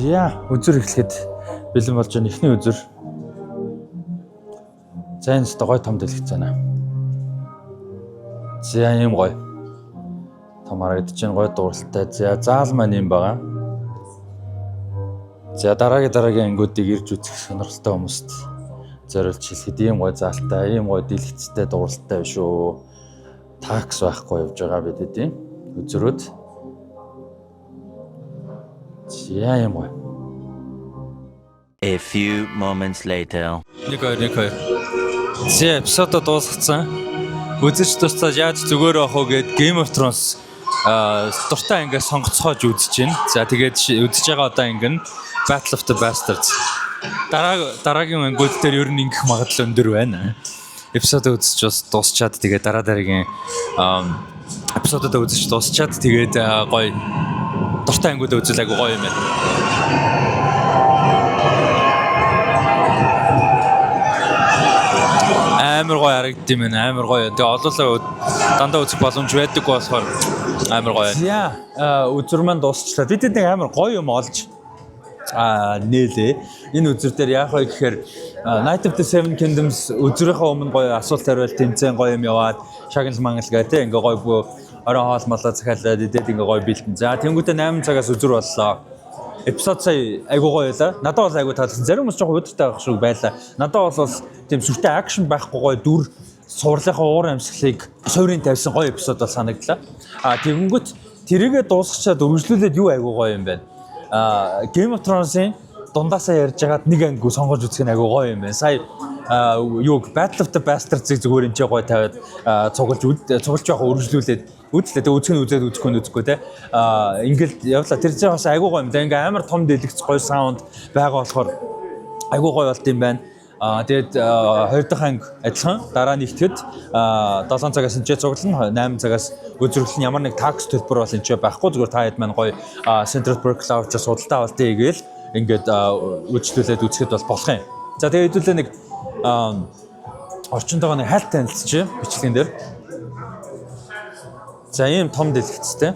За үзүр эхлэхэд бэлэн болж байгаа эхний үзүр. За энэ гой том дэлгэц байна. За ийм гой. Том харагдаж байна, гой дууралтай. За заал маань юм байгаа. За дараагийн ангиудыг ирж үзэх сонирхолтой хүмүүст зориулж хэлэхэд ийм гой заалтай, ийм гой дэлгэцтэй дууралтай биш үү. Такс байхгүй явж байгаа бид хэдийн үзрүүд. За ийм гой. A few moments later. Нэг хоёр. За эпизод дуусгацсан. Үзэж дуустал яаж зүгээр авах вэ гэд Game of Thrones дуртай ангиас сонгоцоож үзэж байна. За тэгээд үзэж байгаа одоо анги нь Battle of the Bastards. Дараагийн ангиуд дээр ер нь ингэх магадлал өндөр байна. Эпизод үзэж бас дуусчаад тэгээд дараагийн эпизодод үзэж дуусчаад тэгээд гоё дуртай ангиуд үзэл айгу гоё юм байна. Амар гоё харагдсан юм байна. Амар гоё. Тэгээ олоолаа дандаа үзэх боломж байдаг болохоор амар гоё. За үзүр маань дуусчлаа. Бид нэг амар гоё юм олж нээлээ. Энэ үзүр дээр яах вэ гэхээр Night of the Seven Kingdoms үзүрийнхээ өмнө гоё асуулт хариулт тэмцээн гоё юм яваад шагнал мангал гэдэг ингээ гоё орой хоол малаа захиалаад идээд ингээ гоё бэлтэн. За тэнгуүтэ 8 цагаас үзүр боллоо. Эпизод сая айгуу гоё байлаа. Надад бол айгуу таалагдсан. Зарим хүмүүс жоохон удаатай байх шиг байлаа. Надад бол тийм сүртэй акшн байхгүй гоё дүр сурлынхаа уур амьсгалыг суурийн тавьсан гоё эпизод бол санагдлаа. Тэгэнгүүт тэрийгэ дуусгачаад үргэлжлүүлээд юу айгуу гоё юм байна. Game of Thrones-ийн дундаасаа ярьж байгаад нэг анги сонгож үзэх нь айгуу гоё юм байна. Сая Battle of the Bastards-ыг зүгээр энэ гоё тавиад цуглаж явах үргэлжлүүлээд үзлээ. Тэг үзэх нь үзээд үзэхгүй те. Ингээл явлаа. Тэр чинь бас айгуу гоё юм. Тэг ингээ амар том дэлгэц гоё саунд байгаа болохоор айгуу гоё болт юм байна. Тэгээд хоёр дахь анги адилхан дараа нэгтгэд 7 цагаас энэ цуглана, 8 цагаас үзүүлэх нь ямар нэг такс төлбөр бол энэ байхгүй. Зүгээр та хэд маань гоё Central Park Cloud-ч судалтай болтыг гээл ингээд үйлчлүүлээд үзэхэд бол болох юм. За тэгээд хэдүүлээ нэг орчинд байгаа нэг хайлт танилцчих бичлэгэн дээр. За ийм том дэлгэцтэй.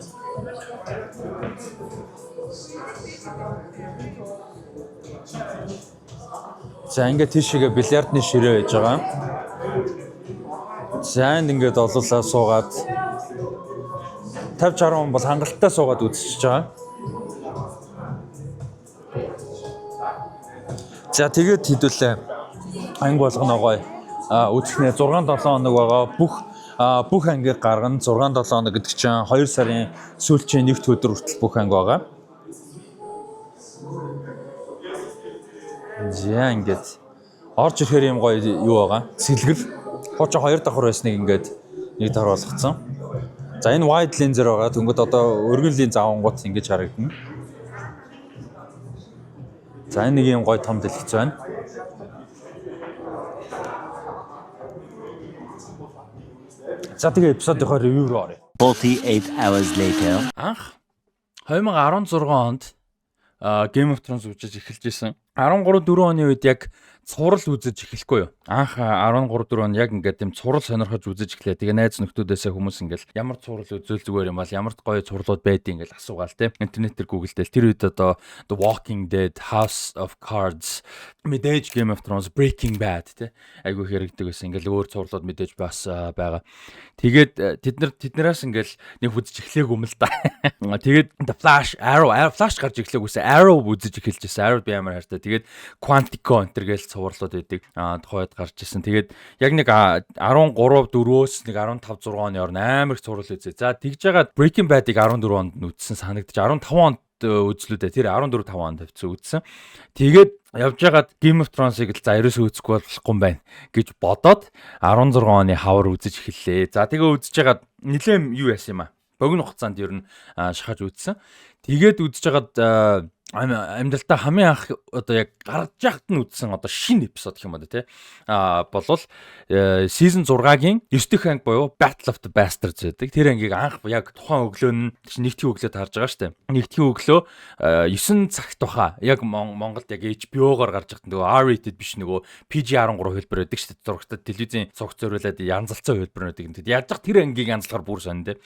За ингээд тийшээгээ бильярдны ширээ байж байгаа. За ингээд олуулаа суугаад 50-60 хүн бол хангалттай суугаад үзчихэж байгаа. За тэгээд хэдүүлээ анги болгоно гоё. Үзэхнээ 6-7 хоног байгаа. Бүх ангийг гаргана. 6-7 хоног гэдэг чинь 2 сарын сүүлчийн нэгд өдөр хүртэл бүх анги байгаа. За ингээд орж ирэхээр юм гоё юу байгаа. Сэлгэр. Хооч 2 давхар байсныг ингээд нэг давхар болгоцсон. За энэ wide lens-ээр байгаа. Тэнгүүд одоо өргөн линз авангууд ингэж харагдана. За энэ нэг юм гоё том дэлгэц байна. За тэгээ эпизодынхоо ревю руу оръё. 48 hours later. Анх 2016 онд Game of Thrones үзэж эхэлж исэн. 13-4 оны үед яг цуврал үзэж эхлэхгүй юу. Анх 13-4 он яг ингээд тийм цуврал сонирхож үзэж эхлэе. Тэгээ найз нөхдүүдээсээ хүмүүс ингээл ямар цуврал үзэл зүгээр юм бол ямар гоё цувралууд байдгийг ингээл асуугаал те. Интернет дээр гуглдэл тэр үед одоо The Walking Dead, House of Cards, мэдээж Game of Thrones, Breaking Bad те. Айгүй хэрэгтэй байсан. Ингээл өөр цувралууд мэдээж бас байгаа. Тэгээд тэднээс ингээл нэг үзэж эхлэегүй юм л да. Тэгээд The Flash, Flash гарч эхлээгүйсэн. Arrow үзэж эхэлжсэн. Arrow би амар хайртай. Тэгээд Quantico энтергээл цувралууд байдаг. Тухайд гарч ирсэн. Тэгээд яг нэг 13-4-өөс нэг 15-6 оны орн амар их цуврал үзээ. За тэгж байгаа Breaking Bad-ыг 14 онд үзсэн санагдаж 15 онд үзлүүдээ тэр 14-5 онд тавьсан үзсэн. Тэгээд явж байгаад Game of Thrones-ыг л за ерөөсөө үзэхгүй болохгүй юм байна гэж бодоод 16 оны хавар үзэж эхэллээ. За тэгээ үзэж байгаад нэлээм юу яасан юм аа. Богино хугацаанд ер нь шахаж үзсэн. Тэгээд үзэж байгаад амьдралтаа хамгийн анх одоо яг гарч яхад нь үзсэн одоо шинэ эпизод гэх юм байна те. Болвол season 6-гийн 9 дэх анги буюу Battle of the Bastards гэдэг. Тэр ангийг анх яг тухайн өглөө нь нэгтгэн өглөөд харж байгаа штэ. Нэгтгэн өглөө 9 цагт баха яг Монголд яг HBO-гоор гарч яхад нөгөө R-rated биш нөгөө PG-13 хөлбөр байдаг штэ. Зурагтад телевизийн цогц зориулаад янзалцсан хөлбөр байдаг. Яаж ч тэр ангийг янзлахаар бүр сонь те.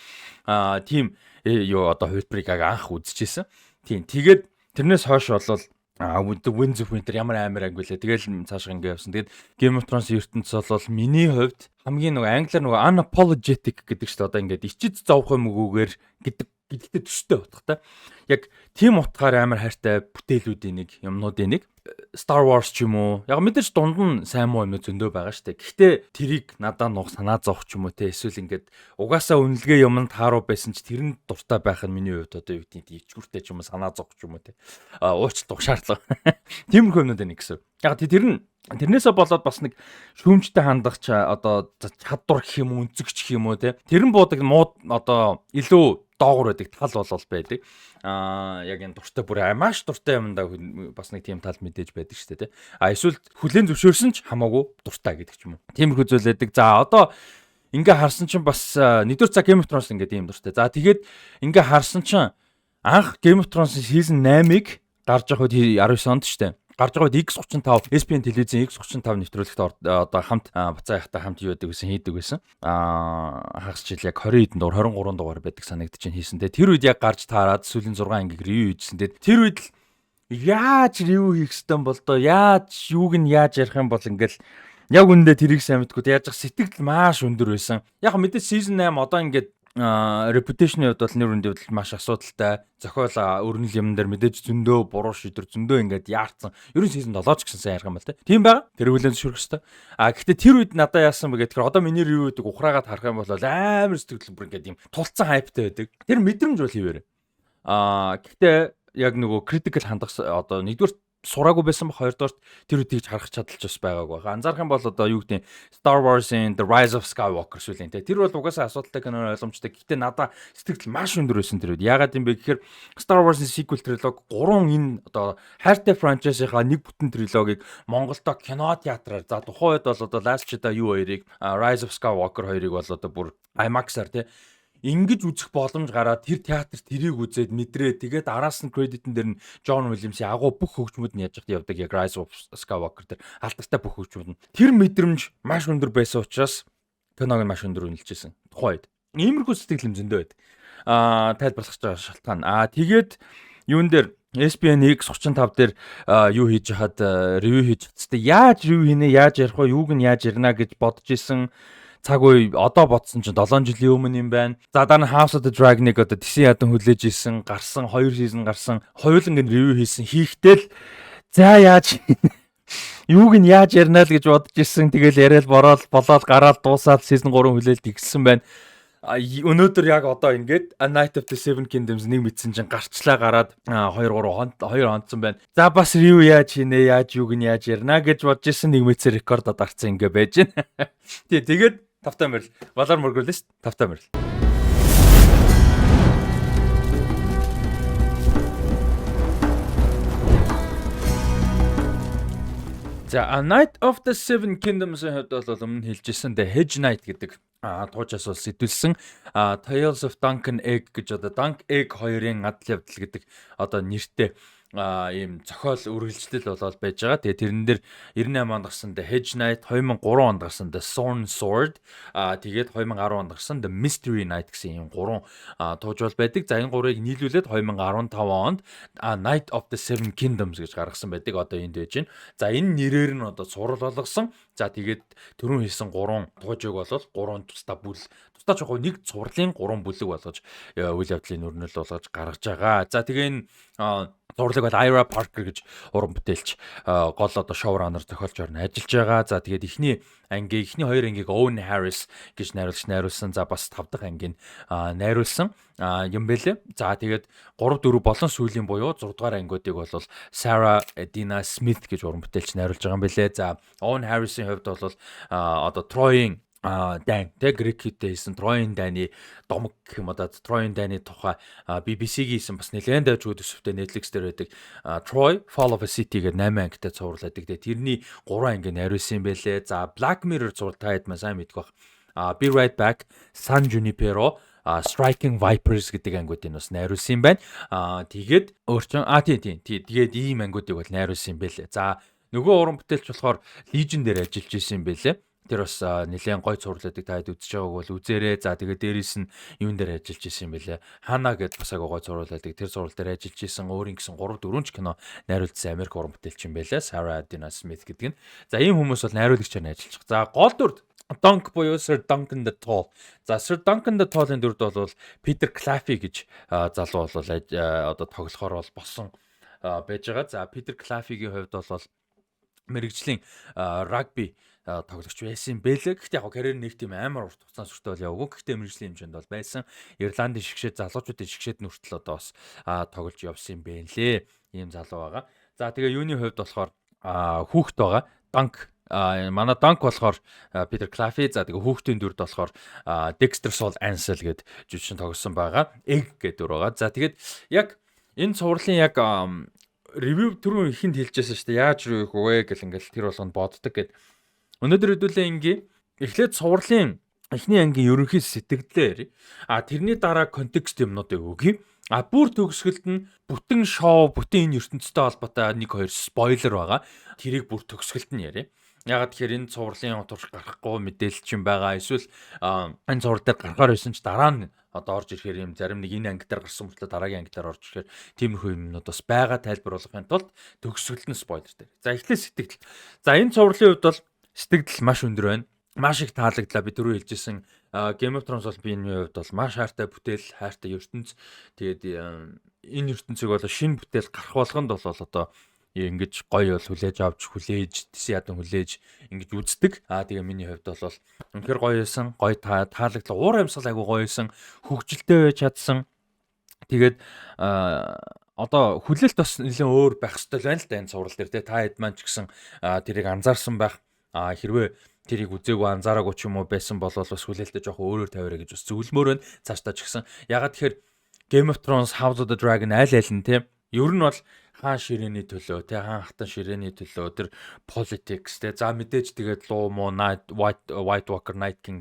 Тийм юу одоо хөлбөрийг анх үзчихсэн. Тийм тэгээд тэрнээс хойш болол The Winds of Winter ямар амар анги билээ. Тэгэл цаашаа ингэ явсан. Тэгээд Game of Thrones ертөнцийн бол миний хувьд хамгийн англиар unapologetic гэдэг чинь одоо ингээд ичид зовх юм үгээр гэдэгтэй төстэй утгатай. Яг тийм утгаар амар хайртай бүтээлүүдийн нэг юмнуудын нэг Star Wars ч юм уу. Яг мэдээж дунд нь сайн муу юм зөндөө байгаа штэ. Гэхдээ тэрийг надаа нух санаа зовх ч юм уу те. Эсвэл ингээд угаасаа үнэлгээ юмд тааруу байсан ч тэр нь дуртай байх нь миний хувьд одоо юу гэдэг ичгүртэй ч юм уу санаа зовх ч юм уу те. Уучлах шаардлага. Тиймэрхүү юмнууд нэг гэсэн. Яг тэр нь тэрнээсээ болоод бас нэг шүүмжтэй хандах одоо чадвар гэх юм уу өнцөгч гэх юм уу те. Тэр нь буудаг муу одоо илүү доогуур байдаг тал болол байдаг. Яг энэ дуртай бүр маш дуртай юмдаа бас нэг тийм тал мэдээж байдаг шүү дээ. Эсвэл хүлэн зөвшөөрсөн ч хамаагүй дуртай гэдэг ч юм уу. Тиймэрхүү зүйл байдаг. За одоо ингээ харсан чинь бас нэгдүгээр цаг Game of Thrones ингээ тийм дуртай. За тэгээд ингээ харсан чинь анх Game of Thrones season 8-ыг гарч явах үед 19 онд шүү дээ. Гарч байгаа үед X35 SPN телевизийн X35 нэвтрүүлэгт одоо хамт Бацаа яхтай хамт юу байдаг гэсэн хийдэг байсан. Хагас жил яг 20 хэдэн дугаар 23 дугаар байдаг санагдаж байна хийсэн. Тэр үед яг гарч таарад сүүлийн 6 ангийг ревю хийжсэн. Тэр үед л яаж ревю хийх хэвтан бол доо яаж юуг нь яаж ярих юм бол ингээл яг үндэ тэрийг сайн мэдгүй яаж сэтгэл маш өндөр байсан. Яг мэдээ season 8 одоо ингээд reputation-ийн хувьд бол нэр хүндээ маш асуудалтай. Зохиол өрнөл юм дээр мэдээж зөндөө буруу шийдвэр зөндөө ингээд яарсан. Ерөн season 7 ч гэсэн сайн ярих юм байна те. Тийм байгаа. Тэр хүлэн зөвшөөрөх хэрэгтэй. Гэхдээ тэр үед надад яасан бэ гэхээр одоо миний review гэдэг ухраагаад харах юм бол амар сэтгэл бүр ингээд юм тулцсан хайптай байдаг. Тэр мэдрэмж бол хിവэр. Гэхдээ яг нөгөө critical хандах одоо нэгдүгээр сураагүй байсан ба хоёрдугаар тэр үдийг харах чадалч бас байгаагүй. Анзаарах юм бол одоо юу гэдэг Star Wars-ийн The Rise of Skywalker сүлийн те. Тэр бол угаасаа асуудалтай кино ойлгомжтой. Гэхдээ надаа сэтгэл маш өндөр байсан тэр үед. Яагаад юм бэ гэхээр Star Wars-ийн sequel trilogy 3 энэ одоо хайртай franchise-ийнхаа нэг бүтэн трилогиг Монголдо кино театраар за тухайн үед бол одоо Last Jedi юу хоёрыг Rise of Skywalker хоёрыг бол одоо бүр IMAX-аар те ингэж үзэх боломж гараад тэр театрт тэрийг үзээд мэдрээ. Тэгээд араас нь кредитэн дээр нь John Williams-ийн агуу бүх хөгжмөд нь яаж явдаг яг Rise of Skywalker дээр алдартай бүх хөгжмөд нь. Тэр мэдрэмж маш өндөр байсан учраас киног нь маш өндөр үнэлжсэн. Тухайн үед. Иймэрхүү сэтгэл зөндөө байд. Тайлбарлах гэж шалтгаан. Тэгээд юун дээр SPN X35 дээр юу хийж хахад ревю хийж чадсан. Яаж ревю хийнэ, яаж ярих вэ, юуг нь яаж ярина гэж бодож исэн. Цаг үе одоо бодсон чинь 7 жилийн өмнө юм байна. За дараа нь House of the Dragon-ыг одоо Тэсэн ядан хүлээж исэн, гарсан 2 season гарсан, хоёуланг нь ревю хийсэн. Хийхдээ л за яаж юуг нь яаж ярина л гэж бодож исэн. Тэгэл яриад болоод гараад дуусаад season 3 хүлээлт игсэн байна. Өнөөдөр яг одоо ингээд A Night of the Seven Kingdoms нэг мэдсэн чинь гарчлаа гараад 2 хонцсон байна. За бас ревю яаж хийнэ, яаж юуг нь яаж ярина гэж бодож исэн нэг мэдсэн рекордод гарцсан ингээ байж байна. Тэгээд тавтай мэрл. Валар мөргөлөөс тавтай мэрл. За A Night of the Seven Kingdoms-ийн хувьд бол өмнө хэлжсэн The Hedge Knight гэдэг туужаас бол сэтүүлсэн Tales of Dunk and Egg гэж одоо Dunk Egg хоёрын адал явдал гэдэг одоо нэртэй ийм зохиол үргэлжлэл болоод байж байгаа. Тэгээ тэрэн дээр 98 онд гарсан The Hedge Knight, 2003 онд гарсан The Sworn Sword, тэгээд 2010 онд гарсан The Mystery Knight гэсэн ийм гурван туужвал байдаг. За энэ гурыг нийлүүлээд 2015 онд Night of the Seven Kingdoms гэж гаргасан байдаг. Одоо энд байж байна. За энэ нэрээр нь одоо сурал болгосон. За тэгээд түрүүн хийсэн гурван туужийг болол гурван тусдаа бүл тусдаа жоохон нэг цувралын гурван бүлэг болгож үйл явдлын өрнөл болгож гаргаж байгаа. За тэгээ энэ зурлаг бол Ira Parker гэж уран бүтээлч гол одоо шоураннер зохиолчоор нь ажиллаж байгаа. За тэгээд эхний хоёр ангийг Owen Harris гэж найруулсан. За бас 5 дахь ангийг найруулсан юм бэлээ. За тэгээд 3 4 болон сүүлийн буюу 6 дугаар ангиудыг бол Sarah Dina Smith гэж уран бүтээлч найруулж байгаа юм бэлээ. За Owen Harris-ийн хувьд бол одоо Troy-ийн дан тэг гректэй хийсэн Troy-ийн дайны домог гэх юм одоо Troy-ийн дайны тухай BBC-гийн хийсэн бас нэлээд давж өдөрсөвтэй Netflix дээр байдаг Troy Fall of a City гэдэг 8 ангитай цувралдаг. Тэгээ тэрний 3 анги найруулсан юм байлээ. За Black Mirror зураг та хэд сайн мэдэх бах. Be Right Back, San Junipero, Striking Vipers гэдэг ангиудыг бас найруулсан юм байна. Тэгээд өөрчн тэгээд ийм ангиудыг бол найруулсан юм байлээ. За нөгөө уран бүтээлч болохоор Legion дээр ажиллаж исэн юм байлээ. Тэр бас нэлээд гой цувралдаг таад үзэж байгааг бол үзээрэй. За тэгээд дээрээс нь юун дээр ажиллаж исэн юм бэлээ. Хана гэд бас агай гой цувралдаг. Тэр цуврал дээр ажиллаж исэн өөрийн гэсэн 3 4 ч кино найруулсан Америк уран бүтээлч юм бэлээ. Sarah Dina Smith гэдэг нь. За ийм хүмүүс бол найруулагчаар нь ажиллаж байгаа. За гол дүрд Dunk буюу Sir Duncan the Tall. За Sir Duncan the Tall-ын дүрд бол Peter Claffey гэж залуу бол одоо тоглохоор бол болсон байж байгаа. За Peter Claffey-гийн хувьд бол мэрэгжлийн рагби тоглогч байсан бэлээ. Гэхдээ яг карьер нэг тийм амар урт хугацаанд сүртэй бол яваагүй. Гэхдээ мэрэгжлийн хэмжээнд бол байсан. Ирландын шигшээд залуучуудын шигшээд нүртэл одоо бас тоглож явсан юм бэ лээ. Ийм залуу байгаа. За тэгээ юуны хувьд болохоор хүүхэд байгаа. Данк манай Данк болохоор Питер Клафи. За тэгээ хүүхдийн дүрд болохоор Dexter Saul Ansel гээд жүжигчин тоглосон байгаа. Egg гэдэг дүр байгаа. За тэгээд яг энэ цувралын яг ревю түрүү ихэнд хэлжсэн шүү дээ. Яаж руу их вэ гэл ингээл тэр болгонд боддог гэд. Өнөөдөр хэдүүлээ ингээ эхлээд цувралын эхний ангийн ерөнхий сэтгэлдээ тэрний дараа контекст юмнуудыг өгье. Бүр төгсгөлд нь бүтэн шоу, бүтэн энэ ертөнцтэй холбоотой 1-2 спойлер байгаа. Тэрийг бүр төгсгөлд нь яриа. Ягаад тэгэхээр энэ цувралын турш гарахгүй мэдээлэл юм байгаа. Эсвэл энэ цуврал дээр гарахаар байсан ч дараа нь одоо орж ирэхээр юм зарим нэг энэ анги дээр гарсан мөртлөө дараагийн анги дээр орж ирэхээр тиймэрхүү юмнууд бас байгаа тайлбарлахын тулд төгсгөл нь спойлер дээр. За эхлээд сэтгэл. За энэ цувралын хувьд бол сэтгэл маш өндөр байна. Маш их таалагдлаа. Би түрүү хэлжсэн Game of Thrones бол би энэ хувьд бол маш хайртай бүтээл, хайртай ертөнц. Тэгээд энэ ертөнцийг бол шинэ бүтээл гарах болгонд бол одоо ингэж гоё бол хүлээж авч хүлээж тэс ядан хүлээж ингэж үздэг. Тэгээ миний хувьд бол үнэхээр гоё байсан. Гоё таалагдлаа. Уур амьсгал айгу гоё байсан. Хөгжилтэй байж чадсан. Тэгээд одоо хүлээлт бас нэлээд өөр байх ёстой байна л да энэ цуврал дээр. Та хэд маань ч гэсэн тэрийг анзаарсан байх. Хэрвээ тэрийг үзээгүй анзаараагүй ч юм уу байсан бол бас хүлээлттэй жоохон өөрөөр тавиараа гэж бас зөвлөмөр байна. Цаашдаа ч гэсэн. Ягаад тэгэхээр Game of Thrones, House of the Dragon аль нь те. Ер нь бол хаан ширээний төлөө те хаан хатан ширээний төлөө тэр politics те. За мэдээж тэгээд луу муу White Walker Night King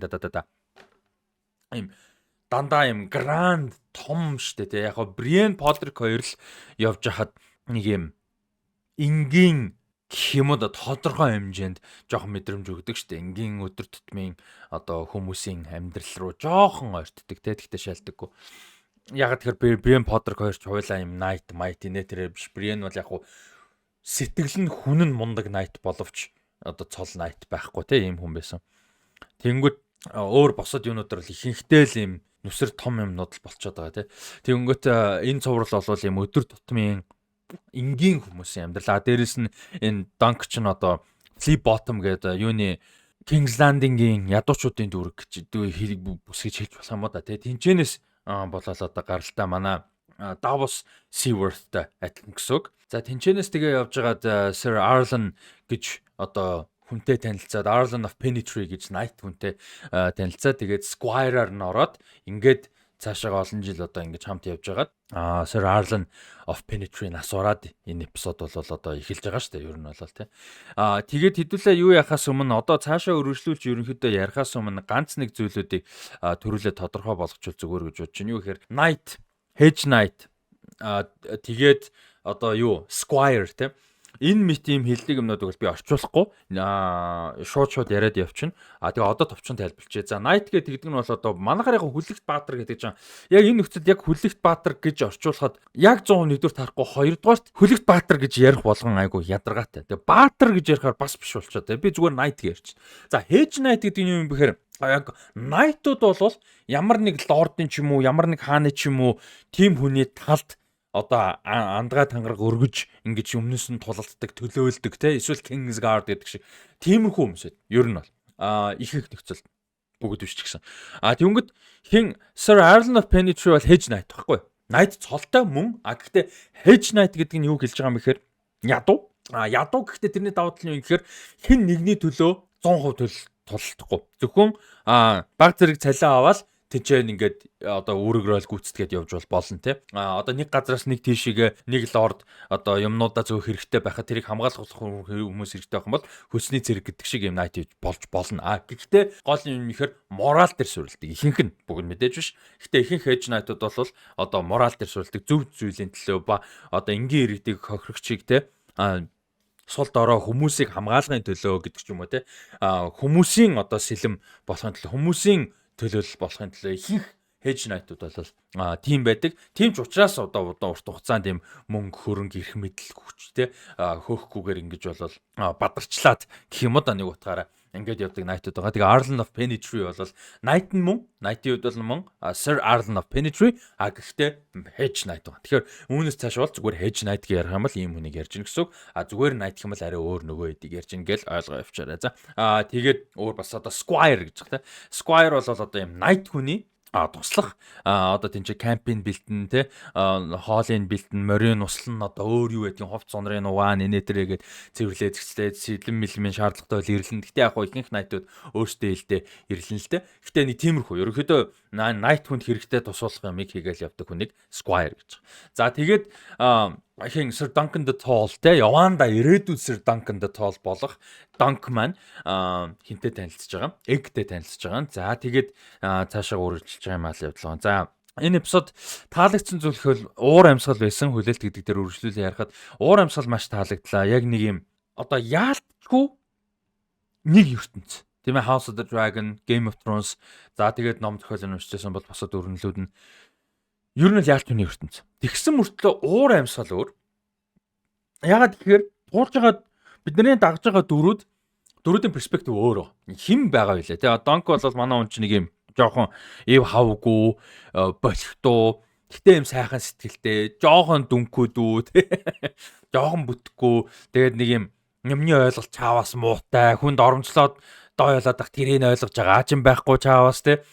им дандаа им grand том штэ те. Яг го Brienne Podrick хоёр л явж хахад нэг юм энгийн хэмэд тодорхой хэмжээнд жоохон мэдрэмж өгдөг штэ. Энгийн өдөр тутмын одоо хүмүүсийн амьдрал руу жоохон ойртдаг те. Тэгтээ шалдаггүй. Яг тэгэхээр Brienne Podrick хоёр ч хуйлаа юм night mighty нэ тэрэ биш. Brienne бол яг хуу сэтгэл нь хүн нь мундаг night боловч одоо цол night байхгүй те ийм хүн байсан. Тэнгүүд өөр босод юунуудаар л ихэнхдээ л юм нүсэр том юмнууд л болчиход байгаа те. Тэнгүүт энэ цуврал бол юм өдөр тутмын энгийн хүмүүсийн амьдрал. Дээрэс нь энэ Dunk ч нь одоо Flip Bottom гэдэг юуны King's Landing-ийн ядуучуудын дүрэг гэж хэрэг бүсгэж хэлж болох юм да те. Тинчэнэс болол одоо гаралтай манай Davos Seaworth-тай адилхан гэсэн үг. За тэнчэнэс тэгээ явж байгаад Sir Arlan гэж одоо хүнтэй танилцаад Arlan of Penetree гэж Knight хүнтэй танилцаад тэгээд Squire-аар нь ороод ингээд цаашаа олон жил одоо ингэж хамт явж байгаад Sir Arlan of Penetree насураад энэ эпизод бол одоо эхэлж байгаа шүү дээ. Ер нь бол тий. Тэгээд хэдүүлээ юу яхаас өмнө одоо цаашаа өргөжлүүлж ерөнхийдөө ярихаас өмнө ганц нэг зүйлүүдийг төрүүлээ тодорхой болгочвол зүгээр гэж бодож байна. Юу гэхээр Knight, Hedge Knight тэгээд одоо юу Squire тий. Энэ мэт ийм хэлдэг юмнуудыг бол би орчуулахгүй шууд яриад явчихна. Тэгээ одоо товчхон тайлбарлчээ. За Knight гэдэг нь бол одоо манайхаар яг хүлэгт баатар гэдэг чинь яг энэ нөхцөлд яг хүлэгт баатар гэж орчуулахад яг 101 дүгээр тарахгүй хоёрдугаарт хүлэгт баатар гэж ярих болгон айгу ядаргаатай. Тэгээ баатар гэж ярихаар бас биш болчиход. Би зүгээр Knight гэж ярьчих. За Hedge Knight гэдэг нь юм бэхээр яг Knight-ууд бол ямар нэг лордын ч юм уу, ямар нэг хааны ч юм уу тийм хүний талд одоо андгаа тангараг өргөж ингэж өмнөөс нь тулалддаг, төлөөлдөг те эсвэл Kingsguard гэдэг шиг тиймэрхүү хүмүүсэд ер нь бол их нөхцөл бүгд биш ч гэсэн. Тэнгөд хин Sir Arlan of Penetree бол Hedge Knight байхгүй. Knight цолтой мөн. Гэхдээ Hedge Knight гэдэг нь юу хэлж байгаа юм бэхээр ядуу. Ядуу гэхдээ тэрний давуу тал нь юу гэхээр хин нэгний төлөө 100% тулалдахгүй. Зөвхөн баг зэрэг цалиа аваад тэнцэн ингээд одоо үүрэгрэл гүйцэтгээд явж болно те. Одоо нэг газараас нэг тийшээгээ нэг лорд одоо юмнуудаа зөв хэрэгтэй байхад тэрийг хамгаалах хүмүүс хэрэгтэй байх юм бол хөсний зэрэг гэдэг шиг юм найт болж болно. Гэхдээ гол юм ихээр морал дээр суурилдаг. Ихэнх нь бүгд мэдээж биш. Гэхдээ ихэнх Hedge Knight-ууд бол одоо морал дээр суурилдаг, зөв зүйлийн төлөө ба одоо энгийн иргэдийг хохирогчийг те сул дорой хүмүүсийг хамгаалахын төлөө гэдэг ч юм уу те. Хүмүүсийн одоо сэлэм болохын төлөө хүмүүсийн төлөөлөл болохын төлөө ихэнх hedge night-ууд бол тийм байдаг. Тийм ч учраас одоо урт хугацаанд тийм мөнгө хөрөнгө ирэх мэдл хүчтэй хөөхгүйгээр ингэж бол бадарчлаад гэх юм уу да нэг утгаараа ингээд явдаг night-ууд байгаа. Тэгээ Arlen of Penitry бол night нь мөн, night-ийн үед бол мөн Sir Arlen of Penitry гэхдээ hedge night байгаа. Тэгэхээр үүнээс цааш бол зүгээр hedge night гэж ярих юм бол ийм хүнийг ярьж гин гэсэн үг. Зүгээр night гэх юм бол арай өөр нөгөө хэдийг ярьж гин гэл ойлгоо явчаарай. За тэгээд өөр бас одоо Squire гэж байна те. Squire бол одоо ийм night хүний туслах одоо тийм ч кампийн бэлтэн те хоолын бэлтэн морин услан одоо өөр юу гэдгийг ховц сонрын угаан инээтэрэгээд цэвэрлээ зэгцлээд сэлэн мэлмийн шаардлагатай бол ирлэн. Гэхдээ яг гоо ихэнх найтууд өөрсдөө хэлдэ ирлэн л те. Гэхдээ нэг тиймэрхүү ерөнхийдөө найт хүнд хэрэгтэй тусуулах юмыг хийгээл явдаг хүнийг Squire гэж. За тэгээд хин Sir Duncan the Tall те Яванда ирээдүйд Sir Duncan the Tall болох Dunk маань хинтээ танилцж байгаа. Eggтэй танилцж байгаа. За тэгээд цаашаа үргэлжлэж байгаа юм аа л явдлаа. За энэ эпизод таалагдсан зүйл хөл уур амьсгал байсан хүлээлт гэдэг дээр үргэлжлүүлээ ярихад уур амьсгал маш таалагдлаа. Яг нэг юм одоо яалтчгүй нэг ертөнц. Тийм ээ House of the Dragon, Game of Thrones. За тэгээд ном зохиолын уншижсэн бол босод өрнөлүүд нь ер нь яалт хүний ертөнц. Тэгсэн мөртлөө уур амьсгал өөр. Ягаад тэгэхээр уурж байгаа бидний дагж байгаа дөрүүдийн перспектив өөр. Хим байгаа билээ. Тэгээ Донк бол манай хүн чинь нэг юм жоохон ив хавгүй, болхтуу, гэтээ юм сайхан сэтгэлтэй, жоохон дүнхүүдүү, жоохон бүтэхгүй. Тэгээд нэг юм юмны ойлголт чааваас муутай, хүнд оромжлоод дойлоод ах тэрийг ойлгож байгаа ч юм байхгүй чааваас те.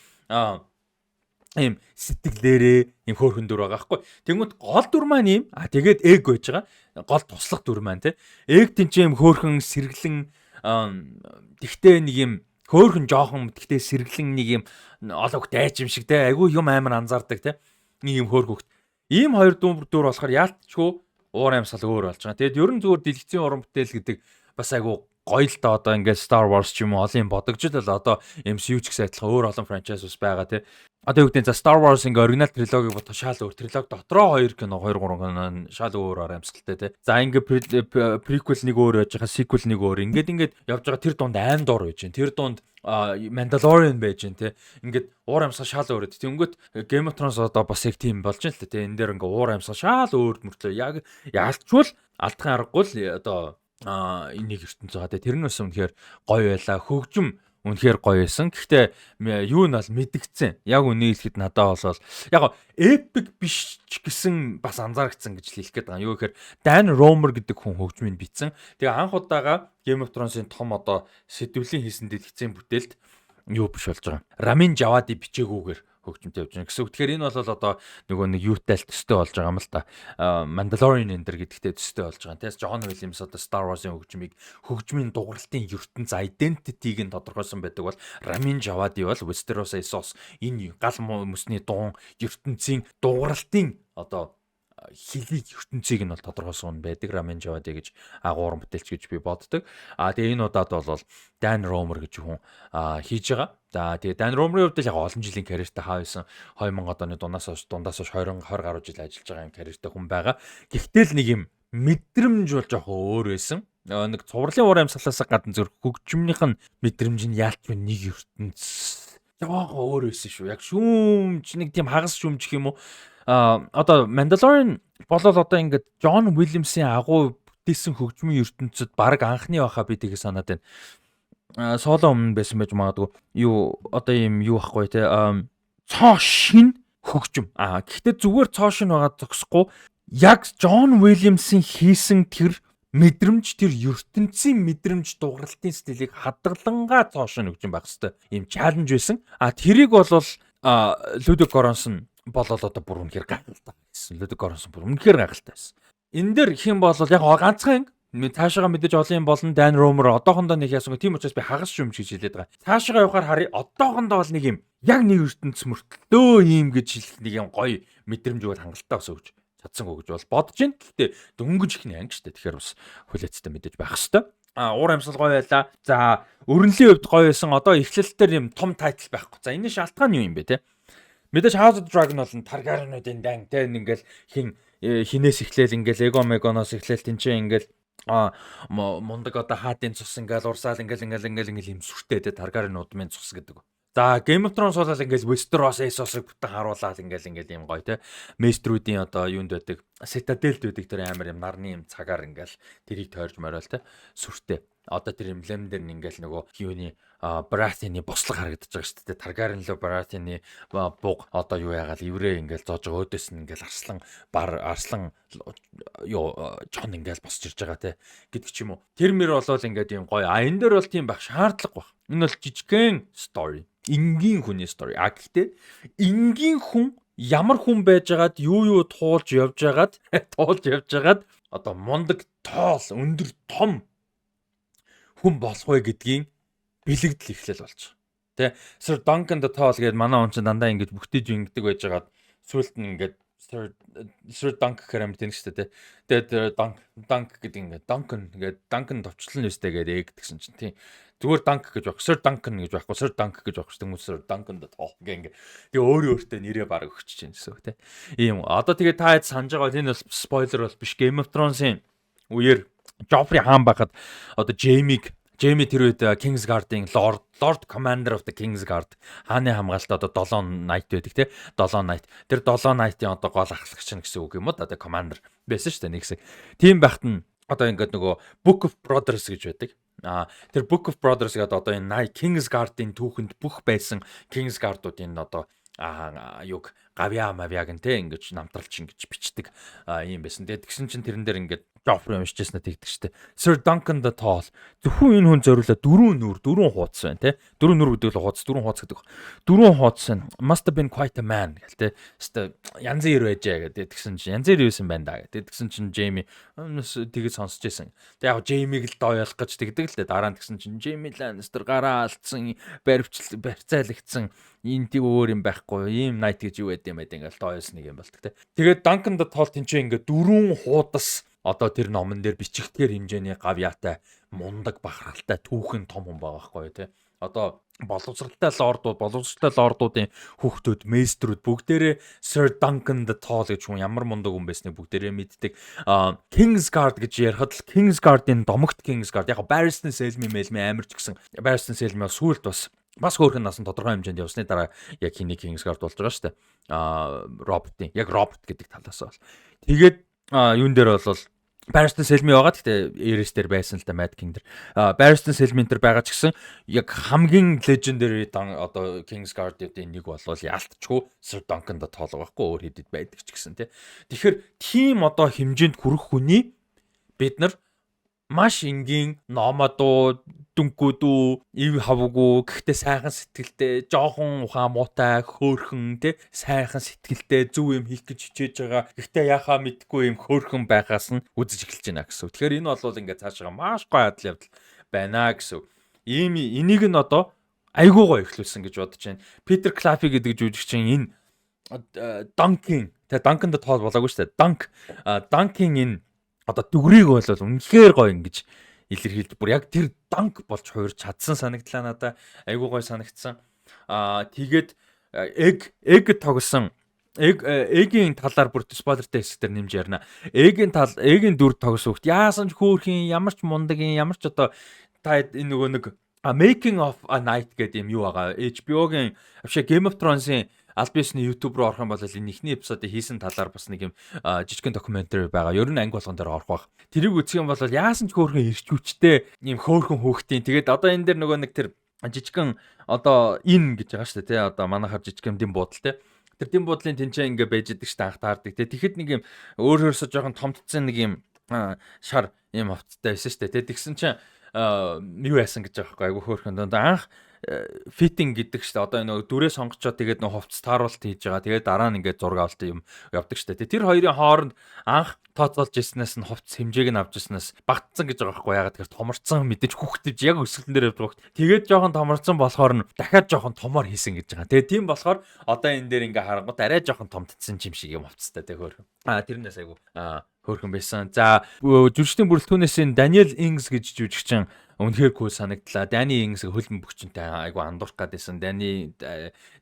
Ийм сэтгэлээрээ ийм хөөрхөн дүр байгаа байхгүй. Тэнгүүт гол дүр маань ийм тэгээд эг байж байгаа. Гол туслах дүр маань те. Эг тийм ч ийм хөөрхөн сэргэлэн тэгтээ нэг юм хөөрхөн жоохон тэгтээ сэргэлэн нэг юм олог дайч юм шиг те. Айгүй юм амар анзаардаг те. Нэг юм хөөрхөгт. Ийм хоёр дүр болохоор яалтчгүй уур амьсгал өөр болж байгаа. Тэгээд ерөн зүгээр дэлгэцийн уран бүтээл гэдэг бас айгүй гоё л да одоо ингээд Star Wars ч юм уу олон бодогжл л одоо MCU ч гэсэн адилхан өөр олон франчайз ус байгаа тий. Одоо юу гэдэг нь за Star Wars ингээ оригинал трилогиг бодох шал өөр. Трилог дотроо 2 кино 2 3 кино шал өөр амьсгалтай тий. За ингээ prequel нэг өөр байж байгаа, sequel нэг өөр. Ингээд явж байгаа тэр дунд Andor байж гэн. Тэр дунд Mandalorian байж гэн тий. Ингээд уур амьсгал шал өөр. Тэнгүүт Game of Thrones одоо бас яг тийм болж гэн л тий. Энэ дээр ингээ уур амьсгал шал өөр мөртлөө яг яалтчвал алдахын аргагүй л одоо энийг ертөнц байгаа те тэр нь бас үнэхээр гоё байла хөгжим үнэхээр гоё байсан. Гэхдээ юу нь бол мэдгдсэн. Яг үнийг хэлэхэд надад бол яг эпик биш ч гэсэн бас анзаарчихсан гэж хэлэх гээд байгаа. Юу гэхээр Dan Romer гэдэг хүн хөгжмийг бичсэн. Тэгээ анх удаага Game of Thrones-ын том одоо сэтвлийн хийсэн дэлгэцийн бүтээлд юу биш болж байгаа. Ramin Djawadi бичээгүйгээр хөгжмөд явж байна гэсэн үг. Тэгэхээр энэ бол одоо нөгөө нэг юутай л төстэй болж байгаа юм л та. Mandalorian энэ төр гэдэгтэй төстэй болж байгаа. Тэгээс John Williams одоо Star Wars-ын хөгжмийн дууралтын ертөнц identity-г нь тодорхойлсон байдаг бол Ramin Djawadi бол Westeros Essos энэ гал мөсний дуун ертөнцийн дууралтын одоо хилийг ертөнцийг нь бол тодорхойлсон байдаг Ramin Djawadi гэж агууран бүтээлч гэж би боддог. Тэгээ энэ удаад бол Dan Romer гэж хүн хийж байгаа. За тэгээ Dan Romer-ийн хувьд л яг олон жилийн карьертай хаасан 2000 оны дундаас хойш 20 гаруй жил ажиллаж байгаа юм карьертай хүн байгаа. Гэхдээ л нэг юм мэдрэмж бол жоохон өөр байсан. Нэг цувралын уур амьсгалаас гадна зөв хөгжмийнх нь мэдрэмж нь яалч нэг ертөнц жоохон өөр байсан шүү. Яг шүүмж нэг тийм хагас шүүмж гэх юм уу? Одоо Mandalorian болол одоо ингээд John Williams-ийн агуу бүтээсэн хөгжмийн ертөнцид баг анхны байхаа би тэгээ санаад байна. Соло өмнө байсан байж магадгүй. Юу одоо юм юу ахгүй те цоо шин хөгжим. Гэхдээ зүгээр цоо шин байгаа зогсохгүй яг John Williams-ийн хийсэн тэр мэдрэмж тэр ертөнцийн мэдрэмж дууралтын стилийг хадгалангаа цоо шин хөгжим байх хэвээр ийм чаленж байсан. Тэрийг бол Ludwig Göransson болол одоо бүр үнэхээр гайхалтай байсан. Ludwig Göransson бүр үнэхээр гайхалтай байсан. Энэ дээр их юм бол яг ганцхан цаашаага мэдээж олон юм болно. Dan Romer одоохондоо нэг яасан. Тийм учраас би хагас шүмж гэж хэлээд байгаа. Цаашаага явахаар харъя. Одоохондоо бол нэг юм яг нэг ертөнц мөртлөө юм гэж хэлэх нэг юм гоё мэдрэмж өгөл хангалттай бас өгч чадсан гэж бол бодож байна. Гэхдээ дөнгөж ихний анги штэ. Тэгэхээр бас хүлээцтэй мэдээж байх хэвээр. Уур амьсгал гоё байлаа. За өрнөлийн хувьд гоё байсан. Одоо эхлэлтээр юм том тайтл байхгүй. За энэ шалтгаан юу юм бэ те? Мэдээж House of the Dragon бол Targaryen-уудын дан те ингээл хинээс эхлээл ингээл Aegon Megonoос эхлээл тэнцээ ингээл мундаг одоо хаадын цус ингээл урсаал ингээл юм сүртэй те Таргариен удмын цус гэдэг. За Game of Thrones бол ингээл Westeros Essos-ыг бүтэн харуулаад ингээл юм гоё те. Местрүүдийн одоо юунд байдаг? Citadel-д байдаг тэр амар юм нарны юм цагаар ингээл тэрийг тойрж морил те. Сүртэй. Одоо тэр эмблем дээр нь ингээл нөгөө юуны Baratheon-ы бослог харагдаж байгаа шүү дээ. Targaryen лөө Baratheon-ы буг одоо юу яагаад иврээ ингээл зоож байгаа өөдөөс нь ингээл арслан жон ингээл босч ирж байгаа те гэдэг ч юм уу. Тэр мөр болол ингээд юм гоё. Энэ дээр бол тийм байх шаардлага баг. Энэ бол жижигхэн story. Энгийн хүний story. Гэхдээ энгийн хүн ямар хүн байжгаад юу туулж явжгаад одоо мундаг тоол өндөр том хүн болох вэ гэдгийг бэлэгдэл ихлэл болж байгаа. Тэ Sir Duncan the Tall гэдэг манай он ч дандаа ингэж бүхтэж ингэдэг байжгаад сүулт нь ингээд Sir Dunk гэхээр амт тийм шүү дээ. Тэгээд Dunk гэдэг ингээд Duncan товчлон нэстэй гэдэг гэсэн чинь тийм. Зүгээр Dunk гэж байх. Sir Duncan гэж байхгүй. Sir Dunk гэж байх шүү дээ. Sir Duncan the Tall ингээ. Тэгээ өөртөө нэрээ баг өгч чинь гэсэн үг тийм. Ийм. Одоо тэгээ та хэд санаж байгаа энэ бол спойлер бол биш. Game of Thrones-ийн үеэр Joffrey хаан байхад одоо Jamie тэр үед Kingsguard-ийн Lord Commander of the Kingsguard хааны хамгаалалт одоо 7 Knight байдаг тий 7 Knight. Тэр 7 Knight-ийн одоо гол ахлагч нь гэсэн үг юм уу? Одоо Commander байсан шүү дээ нэг хэсэг. Тийм байхад нь одоо ингээд нөгөө Book of Brothers гэж байдаг. Тэр Book of Brothers гэдэг одоо энэ Kingsguard-ийн түүхэнд бүх байсан Kingsguard-уудын одоо юг гавья мавьяг нь те ингэж намтралч ингэж бичдэг юм байсан. Тэгээд тэгсэн чинь тэрэн дээр ингээд Joffrey уншижсэн тэгдэг штэ. Sir Duncan the Tall зөвхөн энэ хүн зориулаад 4 хуудас байна те. 4 нүр гэдэг л хуудас 4 хуудас гэдэг. 4 хуудас нь must have been quite a man гэл те. Штэ янз бүр байжээ гэдэг. Тэгсэн чинь янз бүр юусэн байна да гэдэг. Тэгсэн чинь Jamie тэгээд сонсч байсан. Тэг яг Jamie-г л дооёлох гэж тэгдэг л те. Дараа нь тэгсэн чинь Jamie Lannister гараа алдсан, барьцаалагдсан энэ тийм өөр юм байхгүй. Ийм night гэж юу байд юм ингээл дооёлс нэг юм болдог те. Тэгээд Duncan the Tall тэнцээ ингээд 4 хуудас одоо тэр номон дээр бичигдгээр хэмжээний гавьяатай мундаг бахархалтай түүхэн том хүн байгаа байхгүй тий. Одоо боловсралтай лордуудын хүүхдүүд, мэйстрүүд бүгдээрээ Sir Duncan the Tall гэж хүн ямар мундаг хүн байсныг бүгдээрээ мэддэг. Kingsguard гэж ярихад л Kingsguard-ийн домогт Kingsguard яг Barristan Selmy амарч гисэн. Barristan Selmy сүулт бас хөөрхөн насан тодорхой хэмжээнд явсны дараа яг хиний Kingsguard болж байгаа шүү дээ. Robert гэдэг талаас бол. Тэгээд юун дээр бол Barristan Selmy байгаа. Гэхдээ Aerys дээр байсан л да Mad King дээр. Barristan Selmy дээр байгаа ч гэсэн яг хамгийн legendary одоо Kingsguard-ийн нэг бол яалтчгүй Sir Duncan the Tall байхгүй өөр хэдэд байдаг ч гэсэн тий. Тэгэхээр тийм одоо хэмжээнд хүрэх хүний бид нар маш энгийн номадуу дүнкүүдүү ив хавгүй гэхдээ сайхан сэтгэлтэй жоохон ухаан муутай хөөрхөн тий сайхан сэтгэлтэй зөв юм хийх гэж хичээж байгаа гэхдээ яхаа мэдгүй юм хөөрхөн байхаас нь үзэж эхэлж байна гэсэн. Тэгэхээр энэ бол ингээд цаашаа маш гоё адал явдал байна гэсэн. Ийм энийг нь одоо айгуу гоё эхлүүлсэн гэж бодож байна. Peter Claffey гэдэг жүжигчин энэ Duncan the Tall болоогүй шүү дээ. Duncan энэ одоо дүгрийг бол үнэхээр гоё ингэж илэрхийлж бүр яг тэр Dunk болж хуурч чадсан санагдлаа надаа айгуу гоё санагдсан. Тэгээд egg тогсон Egg-ийн талаар бүр спойлертэй хэсгээр нэмж ярина. Egg-ийн дүр тогсон хөхт яасан ч хөөрхийн ямар ч мундагийн ямар ч одоо та энэ нөгөө нэг Making of a Night гэдэг юм юу байгаа. HBO-гийн Game of Thrones-ийн аль биесний YouTube руу орох юм бол энэ ихний эпизодыг хийсэн талаар бас нэг юм жижигхэн докюментари байгаа. Ер нь анги болгон дээр орох байх. Тэрийг үзэх юм бол яасан ч хөөрхөн ирчүүчтэй юм хөөрхөн хөөхтийн. Тэгээд одоо энэ дээр нөгөө нэг тэр жижигхэн одоо ин гэж байгаа шүү дээ тий. Одоо манайхаар жижигхэн дэм буудал тий. Тэр дэм буудлын тэнцээ ингээ байж идэг шүү дээ анх таардаг тий. Тэгэхэд нэг юм өөрөөсөө жоохон томтцсан нэг юм шар юм хувцтай байсан шүү дээ тий. Тэгсэн чинь юу яасан гэж байгаа байхгүй айгу хөөрхөн анх fitting гэдэг шүү дээ. Одоо энэ дүрээ сонгочоод тэгээд нөө хувцас тааруулалт хийж байгаа. Тэгээд дараа нь ингээд зураг авалт юм явдаг шүү дээ. Тэр хоёрын хооронд анх тооцоолж ирснээс нь хувцас хэмжээг нь авч ирснээс багтсан гэж байгаа байхгүй. Ягаад тэгэхээр томорцсон мэдээж хүүхдэж яг өсгөлтөн дээр явдаг хүүхд. Тэгээд жоохон томорцсон болохоор нь дахиад жоохон томор хийсэн гэж байгаа. Тэгээд тийм болохоор одоо энэ дээр ингээ харангуут арай жоохон томтцсон юм шиг юм хувцастай тэг хөөрхөн. Тэрнээс айгу хөөрхөн байсан. За жүжигчдийн бүрэлдэхүүнээс Daniel Ings гэж жүжигчин үнэхээр cool санагдлаа. Danny Ings хөлбөмб бөгчөнтэй айгу андуурах гадсэн. Danny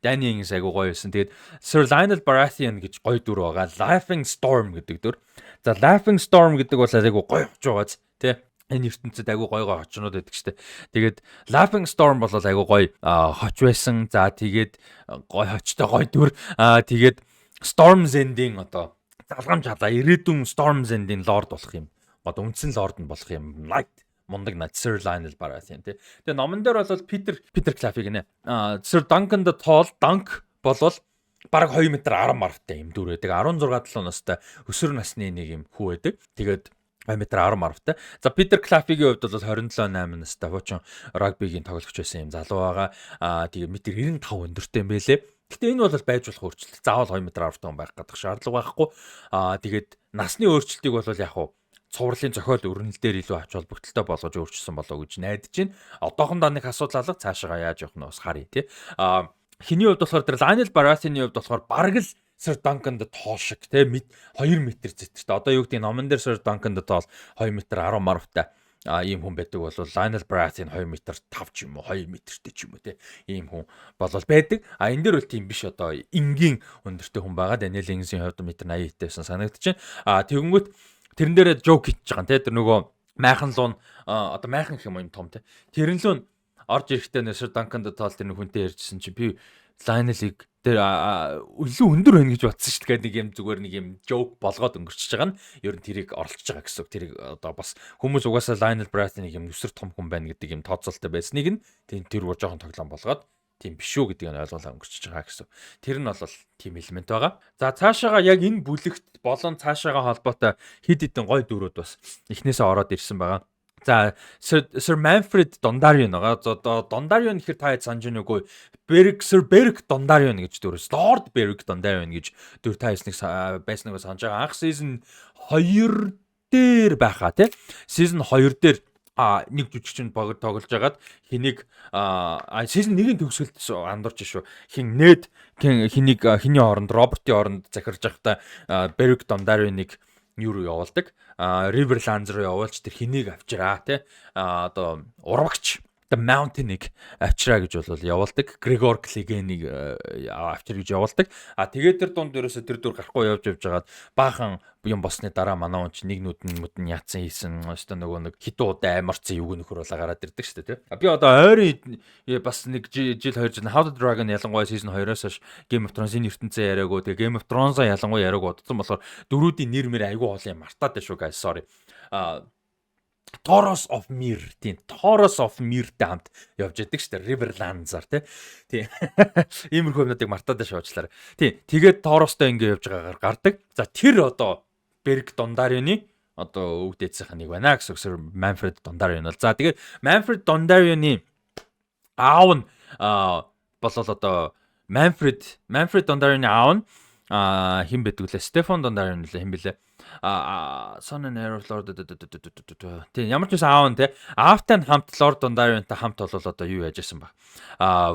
Ings айгу гоё байсан. Тэгээд Sir Lionel Baratheon гэж гоё дүр байгаа. Laughing Storm гэдэг дүр. За Laughing Storm гэдэг бол айгу гоё болж байгааз. Тэ энэ ертөнцид айгу гоё очнууд байдаг штэ. Тэгээд Laughing Storm бол айгу гоё хоч байсан. За тэгээд гоё хочтой гоё дүр. Тэгээд Storm's End-ийн одоо залгамж халаа ирээдүйн Storm's End-ийн лорд болох юм. Одоо үндсэн лорд нь болох юм. Мундаг Knight Sir Lionel Baratheon тий. Тэгээ номон дээр бол Peter Claffy гинэ. Sir Duncan the Tall Dunk болол бараг 2 м 10 марвтай юм дүр байдаг. 16 7 настай өсвөр насны нэг юм хүү байдаг. Тэгээд 2 м 10 марвтай. За Peter Claffy-гийн хувьд бол 27 8 настай хуучин рагбигийн тоглогч байсан юм залуу байгаа. Тэгээд метр 95 өндөртэй юм байлээ. Гэтэ энэ бол байж болох өөрчлөлт. Заавал 2 м 10 таа байх гэдэг шаардлага байхгүй. Тэгээд насны өөрчлөлтийг бол яг хуу цувралын зохиол өрнөл дээр илүү ач холбогдолтой болгож өөрчилсөн болоо гэж найдаж байна. Одоохондоо нэг асуудал алга цаашаа яаж явах нь бас харъя тий. Хиний хувьд болохоор тэр Lionel Baratheon-ийн хувьд болохоор бараг л Sir Duncan-д тоол шиг тий 2 м зэтэртэй. Одоо юу гэдэг номон дээр Sir Duncan-д тоол 2 м 10 марвтай ийм хүн байдаг бол Lionel Baratheon 2 м 5 ч юм уу 2 м-тэй ч юм уу тий ийм хүн болол байдаг. Энэ дээр бол тийм биш одоо энгийн өндөртэй хүн байгаа. Daniel Ings-ийн хувьд 1.80 м байсан санагдаж байна. Тэгэнгүүт тэрэн дээр жоок хийж байгаа те тэр нөгөө майхан луун одоо майхан гэх юм том те тэрэн луун орж ирэхдээ Sir Duncan-д тоол тэр хүнтэй ярьжсэн чи би Lionel-ийг тэр илүү өндөр байна гэж бодсон шүү дээ нэг юм зүгээр нэг юм жоок болгоод өнгөрчихөж байгаа нь ер нь тэрийг оролцож байгаа гэсэн үг тэрийг одоо бас хүмүүс угаасаа Lionel Baratheon-ийг юм өсөр том хүн байна гэдэг юм тооцоолтой байсныг нь тэр жоохон тоглоом болгоод тийм биш үү гэдгийг ойлгуулаа өнгөрчихөж байгаа гэсэн. Тэр нь бол тийм элемент байгаа. За цаашаага яг энэ бүлэгт болон цаашаага холбоотой хэд хэдэн гой дүрүүд бас эхнээсээ ороод ирсэн байгаа. За Sir Manfred Dondarrion байгаа. Одоо Dondarrion гэхээр та хэд санаж байна уу? Sir Beric Dondarrion гэж дүрээс Lord Beric Dondarrion гэж дүр та байсныг санаж байгаа. Анх season 2 дээр байхаа тий. Season 2 дээр нэг жүжигчин тоглож байгаад хэнийг season 1-ийн төгсгөлд андуурч шүү. Хэний хооронд Робертийн хооронд захирж байхдаа Beric Dondarrion-ыг юу руу явуулдаг. Riverlands руу явуулж тэр хэнийг авчираа тий. Одоо урвагч The Mountain-ыг авчираа гэж бол явуулдаг. Gregor Clegane-ыг авчир гэж явуулдаг. Тэгээд тэр дунд дээрээс тэр дүр гарахгүй явж байгаад баахан юм босны дараа манай он чи нэг нүдэн яатсан хийсэн өстө нөгөө нэг хитүү удаа амарцсан юу нөхөр болоо гараад ирдэг шүү дээ тий. Би одоо ойрын бас нэг жил 2 жил How the Dragon ялангуяа season 2-оос хойш Game of Thrones-ийн ертөнцөө яриагөө тэгээ Game of Thrones-а ялангуяа яриаг бодсон болохоор дөрүүдийн нэр мэр айгүй хоол юм мартаад шүү guys sorry. Thoros of Myr тийм Thoros of Myr-тэй хамт явж байдаг шүү дээ Riverlands-аар тий. Иймэрхүү юмнуудыг мартаад шуучлаарай. Тий. Тэгээд Thoros-той ингэ явж байгаагаар гардаг. За тэр одоо Beric Dondarrion-ы одоо өвд эцсийнх нэг байна гэсэн Sir Manfred Dondarrion бол. За тэгээд Manfred Dondarrion-ы аав нь болол одоо Manfred Dondarrion-ы аав нь хэн байдаг лээ? Stefan Dondarrion лээ хэн бэлээ? Son and Heir of Lord тийм ямар ч байсан аав нь те аавтай нь хамт Lord Dondarrion-тай хамт бол одоо юу яаж исэн ба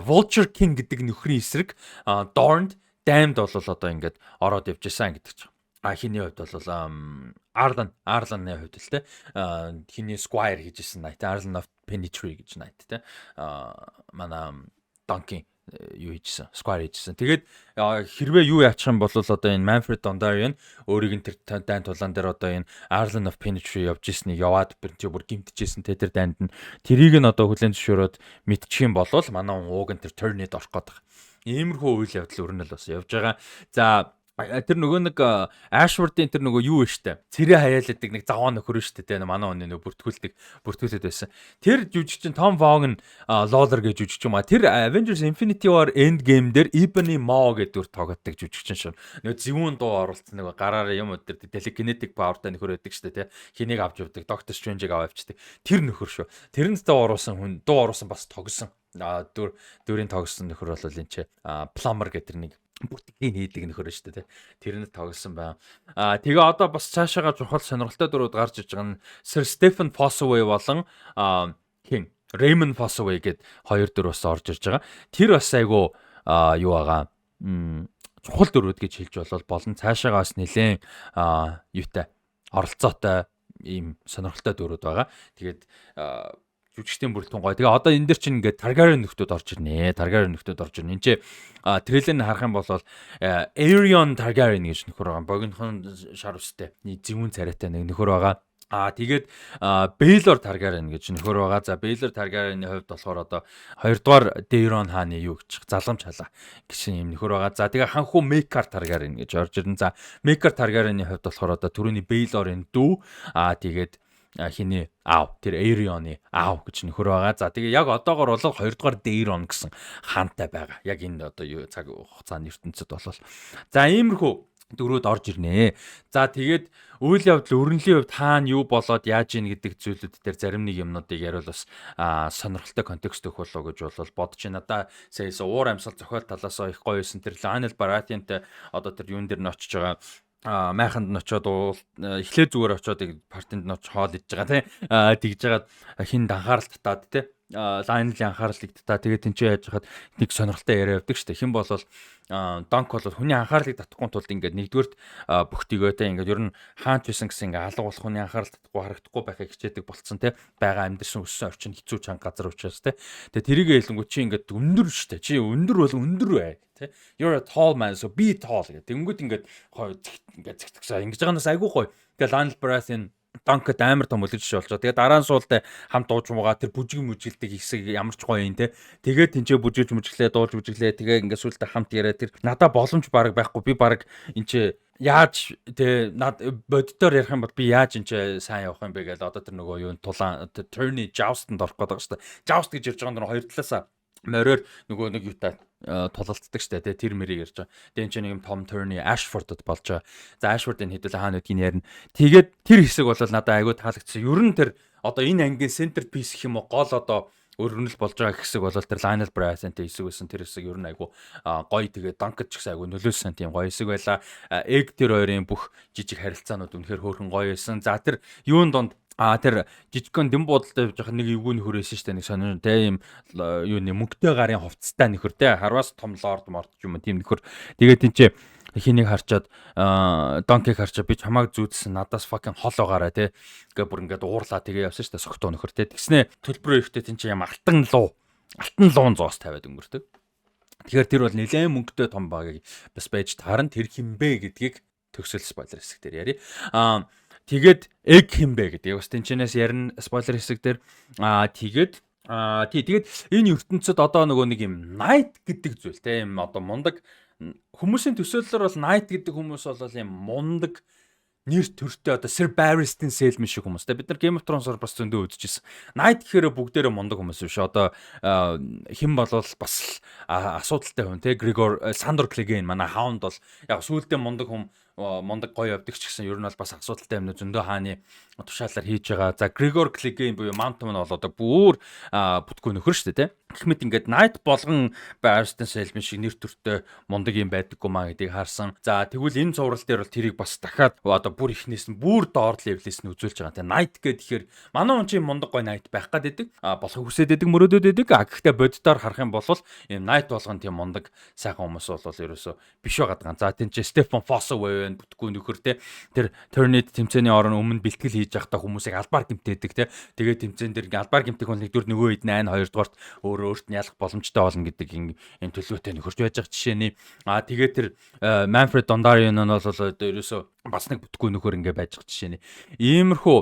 Vulture King гэдэг нөхрийн эсрэг Dorned Damned бол одоо ингээд ороод явж исэн гэдэг чинь хиний хувьд бол Arlan-ны хувьд л те хиний Squire хийжсэн Knight Arlan of Pennytree гэж Knight те манай Duncan юу хийжсэн Squire хийжсэн. Тэгээд хэрвээ юу яачих юм бол одоо энэ Manfred Dondarrion өөрийг нь тэр дайн тулаан дээр одоо энэ Arlan of Pennytree явж ирснийг яваад бүр гимтжсэн те тэр дайнд нь тэрийг нь одоо хүлэн зөвшөөрөөд мэдчих юм бол манай ууг нь тэр Turned орох гэдэг. Иймэрхүү үйл явдал өрнөл бас явж байгаа. За тэр нөгөө нэг Ashford-ийн тэр нөгөө юу вэ штэ цэрээ хаяалдаг нэг заваа нөхөр штэ те манай оны нөгөө бүртгүүлээд байсан. Тэр жүжигчин Tom Vaughan Lawler гэж жүжигч юм а. Тэр Avengers Infinity War Endgame дээр Ebony Maw гэдэг дүр тоглодог жүжигчин шин. Нөгөө зэвүүн дуу оруулсан нөгөө гараараа юм уу тэр telekinetic powerтай нөхөр байдаг штэ те. Хэнийг авч явдаг Doctor Strange-ийг авчдаг. Тэр нөхөр шүү. Тэрнээс дуу оруулсан бас тогсон. Дүрийн тогсон нөхөр бол энэ ч Plumber гэдэг нэг бүтгийн хийдэг нөхөр шүү дээ. Тэрнээ тоглосон байна. Тэгээ одоо бас цаашаага чухал сонирхолтой дүрүүд гарч иж байгаа нь Sir Stephen Fossoway болон Raymond Fossoway гэд хоёр дүр бас орж ирж байгаа. Тэр бас айгу юу байгаа. Чухал дүрүүд гэж хэлж болон цаашаага бас нэлээд юутай оролцоотой ийм сонирхолтой дүрүүд байгаа. Тэгээд жүжигчдийн бүрэлдэхүүн гоё. Тэгээ одоо энэ дэр чинь ингээд Targaryen нөхдүүд орж ирнэ. Энд чи трейлерыг харах юм бол Aerion Targaryen гэж нөхөр байгаа. Богинохон шар үстэй. Зэвүүн царайтай нэг нөхөр байгаа. Тэгээд Baylor Targaryen гэж нөхөр байгаа. За Baylor Targaryen-ийн хувьд болохоор одоо 2 дугаар Daeron хааны юу гэж заламж халаа гэсэн юм нөхөр байгаа. За тэгээ ханхуу Maekar Targaryen гэж орж ирнэ. За Maekar Targaryen-ийн хувьд болохоор одоо түрүүний Baelor-ын дүү тэгээд хиний аав тэр Aerion-ы аав гэж нөхөр байгаа. За тэгээ яг одоогор бол 2 дугаар Daeron гэсэн хаантай байгаа. Яг энэ одоо юу цаг хугацааны ертөнцид болол. За иймэрхүү дөрүүд орж ирнэ. За тэгээд үйл явдал өрнөлийн хувьд хаана юу болоод яаж ийн гэдэг зүйлүүд дээр зарим нэг юмнуудыг яриул бас сонирхолтой контекст өгөх болоо гэж бол бодож байна. Надаа саяс уур амьсгал зохиол талаас их гоё юусэн тэр Lionel Baratheon-тэй одоо тэр юун дээр нь очиж байгаа майханд нь очиод эхлээ зүгээр очиод партинд нь очиж хоол идж байгаа тий тэгж жагаад хинд анхаарал татаад тий Lionel-ийн анхаарал игдтаа тэгээд тэнцээ яаж хахад нэг сонирхолтой яриа явдаг шүү дээ. Хэн болвол Dunk бол хүний анхаарлыг татахгүй тулд ингээд нэгдүгээрт бүх төгөөтэй ингээд ер нь хаанч байсан гэсэн ингээд алга болох хүний анхаарал татахгүй харагдахгүй байхыг хичээдэг болцсон те байгаа амьдсан өссөн орчин хэцүү чанга газар учраас те тэгээ тэрийг хэлэнгүү чи ингээд өндөр шүү дээ. Чи өндөр бол өндөр бай те you're a tall man so be tall гэдэг. Тэнгүүд ингээд ингээд зэгтгсаа ингэж байгаанаас айгүй гоё. Тэгээ Lionel Baratheon Данкд амар том үлгэж болж байгаа. Тэгээд дараа нь суултай хамт дууж муугаа тэр бүжиг мүжилдэг хэсэг ямар ч гоё юм те. Тэгээд тэнцээ бүжиглж мүжиглээ дуулж бүжиглээ. Тэгээ ингээд суултай хамт яриа тэр надаа боломж баг байхгүй. Би баг энэ чи яаж те над боддоор ярих юм бол би яаж энэ сайн явах юм бэ гэж одоо тэр нөгөө юу тулаан Tourney Joust-д орох гэдэг шүү дээ. Joust гэж ярьж байгаа нь хоёр талаасаа мороор нөгөө нэг юутай тулалцдаг штэ тий тэр мэрийг ярьж байгаа. Тэгээд энэ нэг юм Tom Tourney Ashford-д болж байгаа. За Ashford-ын хэдүүлээ хаана гэдгийг ярина. Тэгээд тэр хэсэг бол надад айгүй таалагдсан. Ер нь тэр одоо энэ ангийн center piece гэх юм уу гол одоо өргөнөл болж байгаа хэсэг бол тэр Lionel Baratheon-тэй хэсэг байсан. Тэр хэсэг ер нь айгүй гоё. Тэгээд Dunked ч гэсэн айгүй нөлөөлсөн тийм гоё хэсэг байла. Egg тэр хоёрын бүх жижиг харилцаанууд үнэхээр хөөрхөн гоё байсан. За тэр юун донд тэр жижигхэн дэм буудалтай явж байгаа нэг эвгүй нөхөр байсан шүү дээ. Нэг сонир те юм юуны мөнгөтэй гарын хувцастай нөхөр те харвас том лорд морд юм тийм нөхөр. Тэгээд энэ чи хэнийг харчаад Донкийг харчаа би чамааг зүүдсэн надаас fucking хол байгаарай те. Ингээ бүр ингээд уурлаа тэгээ явсан шүү дээ согтуу нөхөр те. Тэгснэ төлбөрөө ихтэй тийм чи юм алтан луун зоос тавиад өнгөрдөг. Тэгэхээр тэр бол нэлээд мөнгөтэй том багийг бас байж таарна тэр хинбэ гэдгийг төгсөл спойлер хэсэг дээр ярий. Тэгээд egg хинбэ гэдэг. Бас тэнчнээс ярина спойлер хэсэг дээр. Тэгээд энэ ертөнцид одоо нөгөө нэг юм night гэдэг зүйл те юм одоо мундаг хүмүүсийн төсөөллөөр бол night гэдэг хүмүүс бол юм мундаг нэр төртэй одоо Sir Barristan Selmy шиг хүмүүс те бид нар Game of Thrones-оор бас зөндөө үзчихсэн. Night гэхээр бүгдээрээ мундаг хүмүүс биш. Одоо хэн болвол бас асуудалтай хүн те Gregor Sandor Clegane манай Hound бол яг сүүлдээ мундаг гоё явдаг ч гэсэн ер нь бол бас асуудалтай юм зөндөө хааны тушаалаар хийж байгаа. За Gregor Clegane буюу Mountain бол одоо бүр бүтггүй нөхөр шүү дээ те. Гэх мэт ингээд Night болгон Barristan Selmy шиг нэр төртэй мундаг юм байдаггүй маа гэдгийг харсан. За тэгвэл энэ цуврал дээр бол тэрийг бас дахиад одоо бүр ихнээс нь бүр доор левлээс нь үзүүлж байгаа. Тэгээ Night гэхээр манай хүн чинь мундаг гоё Night байх гээд байдаг. Болохыг хүсээд байдаг мөрөөдөд байдаг. Гэхдээ боддоор харах юм бол ийм Night болгон тийм мундаг сайхан хүмүүс бол ерөөсөө биш байгаа. За тийм чи Stephen Fossoway бүтггүй нөхөр те. Тэр Tourney тэмцээний орон өмнө бэлтгэл хийж явахдаа хүмүүсийг албаар гэмтээдэг те. Тэгээд тэмцээн дээр албаар гэмтэх хүн нэгдүгээр нөгөө хэд 8 2дугаарт өөрт нь ялах боломжтой болно гэдэг энэ төлөвтэй нөхөрч байж байгаа жишээний. Тэгээд тэр Manfred Dondarrion нь бол ерөөсөө бас нэг бүтггүй нөхөр ингээ байж байгаа жишээний. Иймэрхүү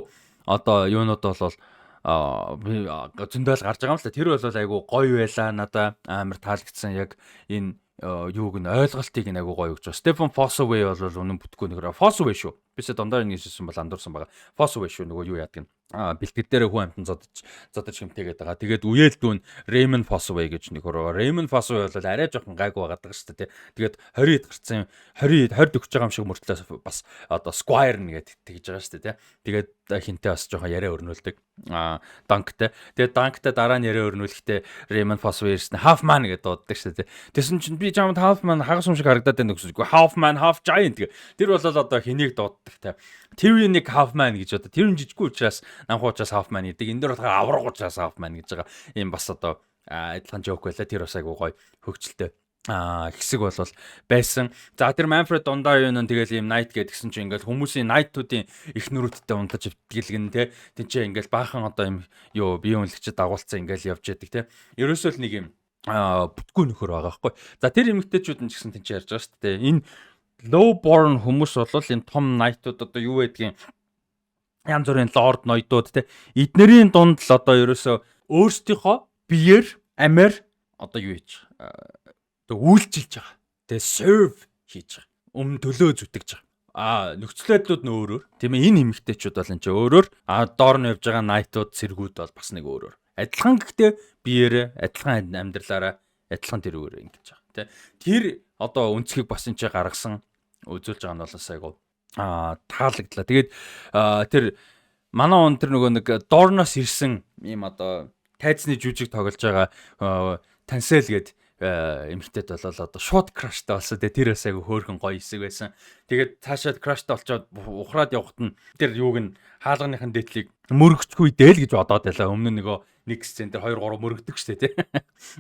одоо юунууд бол зөндөөл гарч байгаа юм л та. Тэр бол айгу гоё байла надаа амар таалагдсан яг энэ юуг нь ойлголтыг нь айгу гоё өгч байгаа. Stephen Fossoway бол үнэн бүтггүй нөхөр. Fossoway шүү. Бисээ Dondarrion гэсэн бол андуурсан байгаа. Fossoway шүү нөгөө юу яадаг юм. Бэлтгэл дээр хүн амтан зодож хэмтээгээд байгаа. Тэгээд үеэл дүүн Raymond Fossoway гэж нэг хөрөө. Raymond Fossoway бол арай жоохон гайгүй байгаад байгаа шүү дээ. Тэгээд 20-д гарцсан 20 өгч байгаа юм шиг мөртлөө бас одоо Squire нэгээд тэгж байгаа шүү дээ. Тэгээд хинтээ бас жоохон яриа өрнүүлдэг. Dunkтэй. Тэгээд Dunkтэй дараа нь яриа өрнүүлэхдээ Raymond Fossoway ирсэн half man гэдэг дууддаг шүү дээ. Тэсэн чинь би чамд half man хагас юм шиг харагдаад байна гэсэн. Half man half giant гэх. Тэр бол одоо хэнийг дууддаг те. Tyrion-ыг half man гэж одоо тэр жижиггүй учраас намхуучаас half man гэдэг. Энэ дээр болохоор авраг учраас half man гэж байгаа. Ийм бас одоо адилхан жоок байлаа. Тэр бас айгуу гоё хөгжилтэй хэсэг бол байсан. За тэр Manfred Dondarrion нь тэгэл ийм night гэдгсэн чинь ингээл хүмүүсийн night-уудын их нүрүүдтэй унтаж өвтгэлгэн те. Тинчээ ингээл баахан одоо юм юу бие үнэлэгчд дагуулсан ингээл явж яадаг те. Ерөөсөө л нэг юм бүтггүй нөхөр байгаа байхгүй. За тэр эмэгтэйчүүд нь ч гэсэн тинчээ ярьж байгаа шүү дээ. Энэ low born хүмүүс бол энэ том night-ууд одоо юу байдгийг янз бүрийн лорд ноёдууд те эднэрийн дунд л одоо ерөөсөө өөрсдийнхөө биеэр амиар одоо юу хийж одоо үйлчилж байгаа. Тэгээ serve хийж байгаа. Өмнө төлөө зүтгэж байгаа. Нөхцөл байдлууд нь өөрөөр. Тийм ээ энэ эмэгтэйчүүд бол энэ ч өөрөөр. Доор нь явж байгаа найтууд цэргүүд бол бас нэг өөрөөр. Адилхан гэхдээ биеэрээ адилхан амьдралаараа адилхан тэр өөрөөр ингэж байгаа. Тэ тэр одоо өнцгийг бас энэ ч гаргасан үзүүлж байгаа нь бол айгу таалагдлаа. Тэгээд тэр манай он тэр нөгөө нэг доорноос ирсэн ийм одоо тайзны жүжиг тоглож байгаа Тансел гээд эмэгтэйд болол одоо шууд краштай болсон. Тэр бас айгу хөөрхөн гоё хэсэг байсан. Тэгээд цаашаад краштай болчоод ухраад явахт нь тэр юуг нь хаалганыхын дээдлийг мөрөгчгүй дээ л гэж бодоод байлаа. Өмнө нөгөө нэг сцен дээр 2 3 мөрөгдөг штэ тий.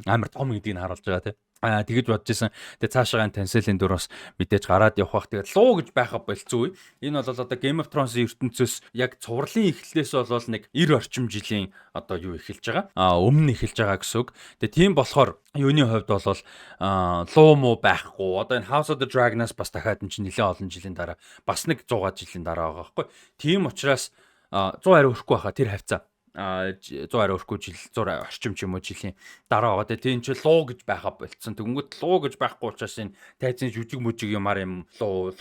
Амар том гэдгийг харуулж байгаа тий. Тэгэж бодож исэн. Тэгээ цаашаа Танселийн дүр бас мэдээж гараад явах бах. Тэгээд луу гэж байхаа болцсон үе. Энэ бол одоо Game of Thrones-ийн ертөнцөөс яг цувралын эхлэлээс болол нэг 90 орчим жилийн одоо юу эхэлж байгаа. Өмнө эхэлж байгаа гэсэн үг. Тэгээ тийм болохоор юуны хувьд бол луу муу байхгүй. Одоо энэ House of the Dragon-аас бас дахиад энэ чинь нэлээд олон жилийн дараа бас нэг 100 жилийн дараа байгаа байхгүй. Тийм учраас 100 арай өрөхгүй байхаа тэр хавцаа 100 арай өрөхгүй жил 100 орчим ч юм уу жилийн дараа байгаа. Тэгээ тийм ч луу гэж байхаа болцсон. Тэнгүүд луу гэж байхгүй учраас энэ тайзны жүжиг мүжиг юмар юм луу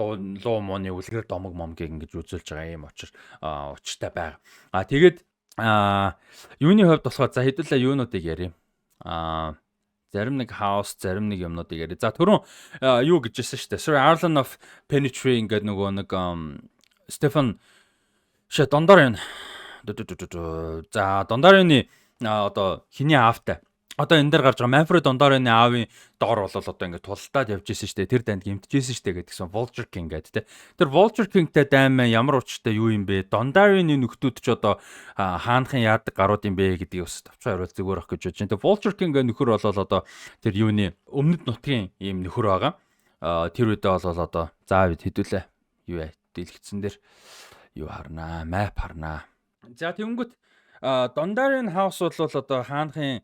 мууны үлгэр домог момгийг ингэж үзүүлж байгаа юм учиртай байгаа. Тэгээд юуны хувьд болохоор за хэдүүлээ юунуудыг ярив. Зарим нэг house, зарим нэг юмнуудыг ярив. За түрүүн юу гэж хэлсэн шүү дээ. Sir Arlen of Penetree ингээд нөгөө нэг Стефан Дондарын за Дондарын одоо хиний аавтай. Одоо энэ дээр гарч байгаа Manfred Дондарын аавын доор бол одоо ингээд тултаад явж исэн шүү дээ. Тэр данд гэмтжсэн шүү дээ гэдгсэн Vulture King гэдэг те. Тэр Vulture King-тэй даймаа ямар учиртай юу юм бэ? Дондарын нөхдүүд ч одоо хаанхын яадаг гарууд юм бэ гэдгийг бас товч хариулт зүгээр ах гэж бодож байна. Тэр Vulture King-ийн нөхөр бол одоо тэр юуны өмнөд нутгийн ийм нөхөр байгаа. Тэр үедээ бол одоо заа бид хэдүүлээ юу яа дэлгэцэн дээр юу харнаа, map харнаа. За тэгэнгүүт Дондарын хаус бол одоо хаанхын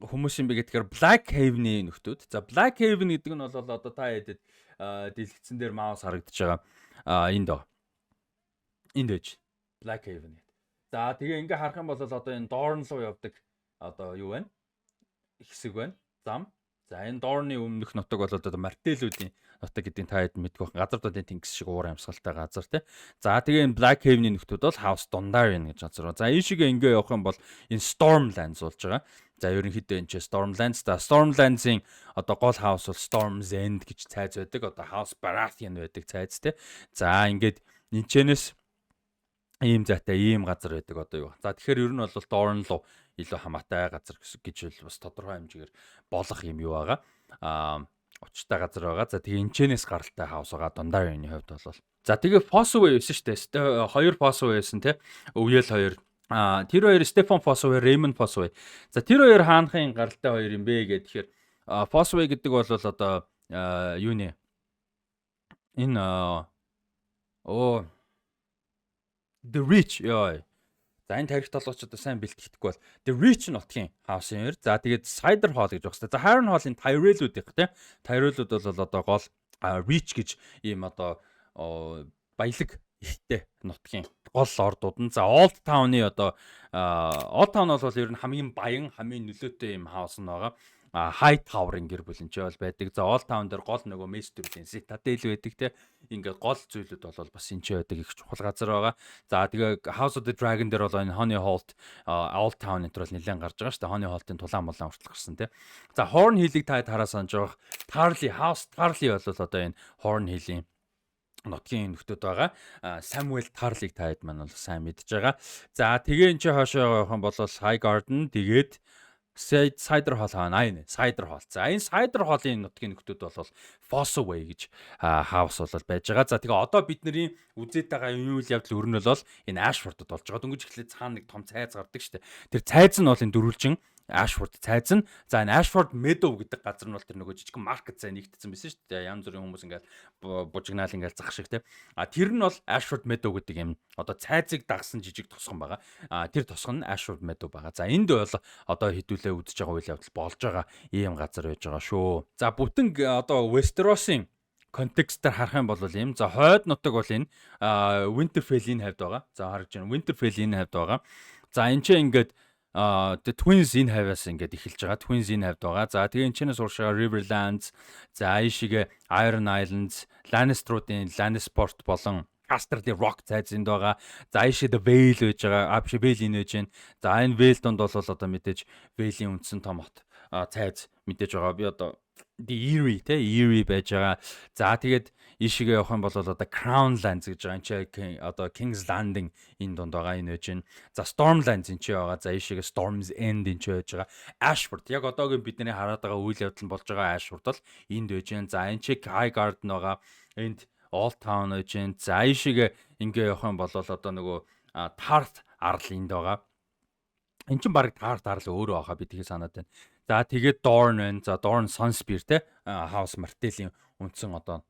хүмүүс юм бэ гэдгээр Black Haven-ийн нөхдүүд. За Black Haven гэдэг нь бол одоо та яадэд дэлгэцэн дээр маус харагдаж байгаа энд доо. Энд ээж Black Haven гэдэг. За тэгээ ингээ харах юм бол одоо энэ Dorne руу явдаг одоо юу вэ? Хэсэг байна. Зам. За энэ Dorne-ийн өмнөх нутаг бол одоо Martell-үүдийн нутаг гэдгийг та хэд мэдгүй байна. Газар дуудын тэнгис шиг уур амьсгалтай газар тий. За тэгээ энэ Black Haven-ийн нөхдүүд бол House Dondarrion гэж газар. За энэ шиг ингээ явах юм бол энэ Stormlands болж байгаа. За ерөнхийдөө энэ ч Stormlands. За Stormlands-ийн одоо гол house бол Storm's End гэж цайз байдаг. Одоо House Baratheon байдаг цайз тий. За ингээд энэчнээс ийм зайтай ийм газар байдаг одоо юу. За тэгэхээр ер нь бол Dorne руу илүү хамаатай газар гэж бас тодорхой хэмжээгээр болох юм юу байгаа. Учиртай газар байгаа. За тэгээ энэчнээс гаралтай хаус байгаа Dondarrion-ийн хувьд бол. За тэгээ Fossoway байсан шүү дээ. Хоёр Fossoway байсан тий. Өвөл хоёр. Тэр хоёр Stephen Fossoway, Raymond Fossoway. За тэр хоёр хаанхын гаралтай хоёр юм бэ гэхээр Fossoway гэдэг бол одоо юуны энэ The Reach ёо. За энэ тарих толгоч одоо сайн бэлтгэхгүй бол The Reach нутгийн хаусын хоёр. За тэгээд Cider Hall гэж багстай. За Harren Hall-ын Tyrell-үүд их тий. Tyrell-үүд бол одоо гол Reach гэж ийм одоо баялаг ихтэй нутгийн гол ордууд нь. За Old Town-ы одоо Old Town бол ер нь хамгийн баян, хамгийн нөлөөтэй ийм хаус нь байгаа. High Tower-ын гэр бүл энэ бол байдаг. За Old Town дээр гол нөгөө Maester-ийн Citadel байдаг те. Ингээд гол зүйлүүд бол бас энэ байдаг их чухал газар байгаа. За тэгээ House of the Dragon дээр бол энэ Honey Holt, Old Town энэ төр бол нэлээд гарч байгаа шүү дээ. Honey Holt-ын тулаан молон хүртэл гарсан те. За Horn Hill-ийг та хараа санаж байгаа. Tarly House Tarly бол одоо энэ Horn Hill-ийн нутгийн нөхдүүд байгаа. Samuel Tarly-г та хэд маань бол сайн мэдж байгаа. За тэгээ энэ чи хоошоо явах юм бол High Garden тэгээд Cider Hall хаана Cider Hall. За энэ Cider Hall-ын нутгийн нөхдүүд бол Fossoway гэж хаус бол байж байгаа. За тэгээ одоо бидний үзээд байгаа юм үйл явдал өрнөл бол энэ Ashford-д болж байгаа. Дөнгөж эхлээд цаана нэг том цайз гардаг шүү дээ. Тэр цайз нь бол энэ дөрвөлжин Ashford цайз нь. За энэ Ashford Meadow гэдэг газар нь бол тэр нөгөө жижигхэн маркет цай нэгтсэн байсан шүү дээ. Янз бүрийн хүмүүс ингээл бужигнаал ингээл зах шиг те. Тэр нь бол Ashford Meadow гэдэг юм. Одоо цайзыг дагсан жижиг тосгон байгаа. Тэр тосгон нь Ashford Meadow байгаа. За энд бол одоо хэдүүлээ үдэж байгаа үйл явдал болж байгаа ийм газар байж байгаа шүү. За бүтэн одоо Westeros-ийн контекстээр харах юм бол ийм. За хойд нутаг бол энэ Winterfell-ийн хавьд байгаа. За харагдж байна. Winterfell-ийн хавьд байгаа. За энэ ч ингээд the Twins энэ хавьяас ингээд эхэлж байгаа. Twins энэ хавьд байгаа. За тэгээ энэ чэнэс уршаа Riverlands, за Aishiga Iron Islands, Lannister-уудын Lannisport болон Casterly Rock цайз энд байгаа. За Aishiga Vale байж байгаа. Биш Vale энэ байж байна. За энэ Vale донд бол одоо мэдээж Vale-ийн үндсэн том хот цайз мэдээж байгаа. Би одоо Eerie байж байгаа. За тэгээд ийшээгээ явах юм бол одоо Crown Lands гэж байгаа. Энд чи одоо King's Landing энэ донд байгаа энэ байж байна. За Stormlands энэ чи байгаа. За ийшээгээ Storm's End энэ чи байж байгаа. Ashford яг одоогийн бидний хараад байгаа үйл явдал нь болж байгаа Ashford бол энд байж байна. За энэ чи Highgarden байгаа. Энд Old Town байж байна. За ийшээгээ ингээ явах юм бол одоо нөгөө Tart арал энд байгаа. Энд чинь баг Tart арал өөрөө байгаа би тэгээ санаад байна. За тэгээд Dorne байна. За Dorne Sunspear те House Martell-ийн үндсэн одоо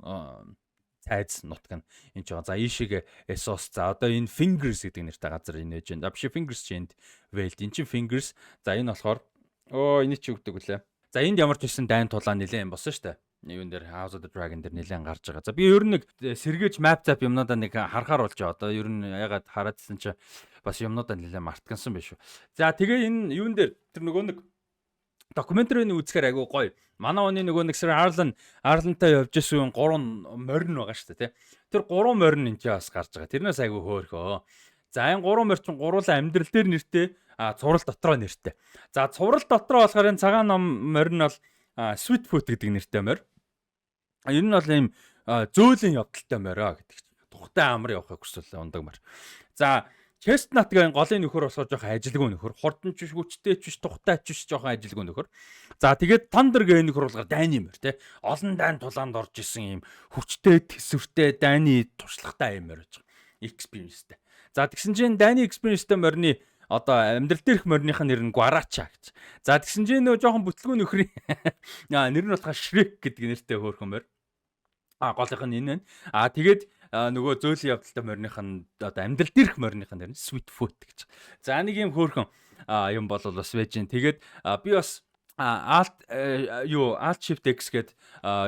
цайз нутаг нь энэ ч байгаа. За ийшээгээ Essos. За одоо энэ Fingers гэдэг нэртэй газар энэ байж байна. Биш Fingers чи энд Vale. Энд чинь Fingers. За энэ болохоор энэ чи өгдөг үлээ. За энд ямар ч байсан дайн тулаан нэлээд юм болсон шүү дээ. Юун дээр House of the Dragon дээр нэлээд гарч байгаа. За би ер нь нэг сэргээж map zap юмнуудаа нэг харахаар болж байгаа. Одоо ер нь ягаад хараадсэн чи бас юмнуудаа нэлээд мартгансан биш үү. За тэгээ энэ юун дээр тэр нөгөө нэг докюментариуны үзэхээр айгу гоё. Манай оны нөгөө нэг сэр Арлантай явж исэн 3 морин байгаа шүү дээ, тий. Тэр 3 морин энэ ч бас гарч байгаа. Тэрнээс айгу хөөхөө. За энэ 3 морин чинь гуруула амьдрал дээр нэртэй, цуврал дотроо нэртэй. За цуврал дотроо болохоор энэ цагаан ном морин бол Sweetfoot гэдэг нэртэй морь. Энэ нь бол ийм зөөлөн явдалтай морь гэдэг чинь. Тухтай амар явахыг хүсвэл ундаг морь. За Chestnut гэн голын нөхөр болохоор жоохон ажилгүй нөхөр. Хурдан ч биш, хүчтэй ч биш, тухтай ч биш, жоохон ажилгүй нөхөр. За тэгээд Thunder гэн нөхөр болохоор дайны мөр тий. Олон дайн тулаанд орж исэн юм хүчтэй, төсвөртэй, дайны туршлагатай юм мөр гэж. Experienceтэй. За тэгсэн чинь дайны experienceтэй морины одоо амьдрал дээрх морных нэр нь Guaracha гэж. За тэгсэн чинь нөө жоохон бүтлгүй нөхрийн нэр нь болохоор Shrek гэдэг нэртэй хөөрхөн мор. Голынх нь энэ байна. Тэгээд нөгөө зөөлөн явдалтай морных нь одоо амьдрал дээрх морных нь нэр нь Sweetfoot гэж. За нэг юм хөөрхөн юм бол бас байж гэн. Тэгээд би бас Alt Shift X гээд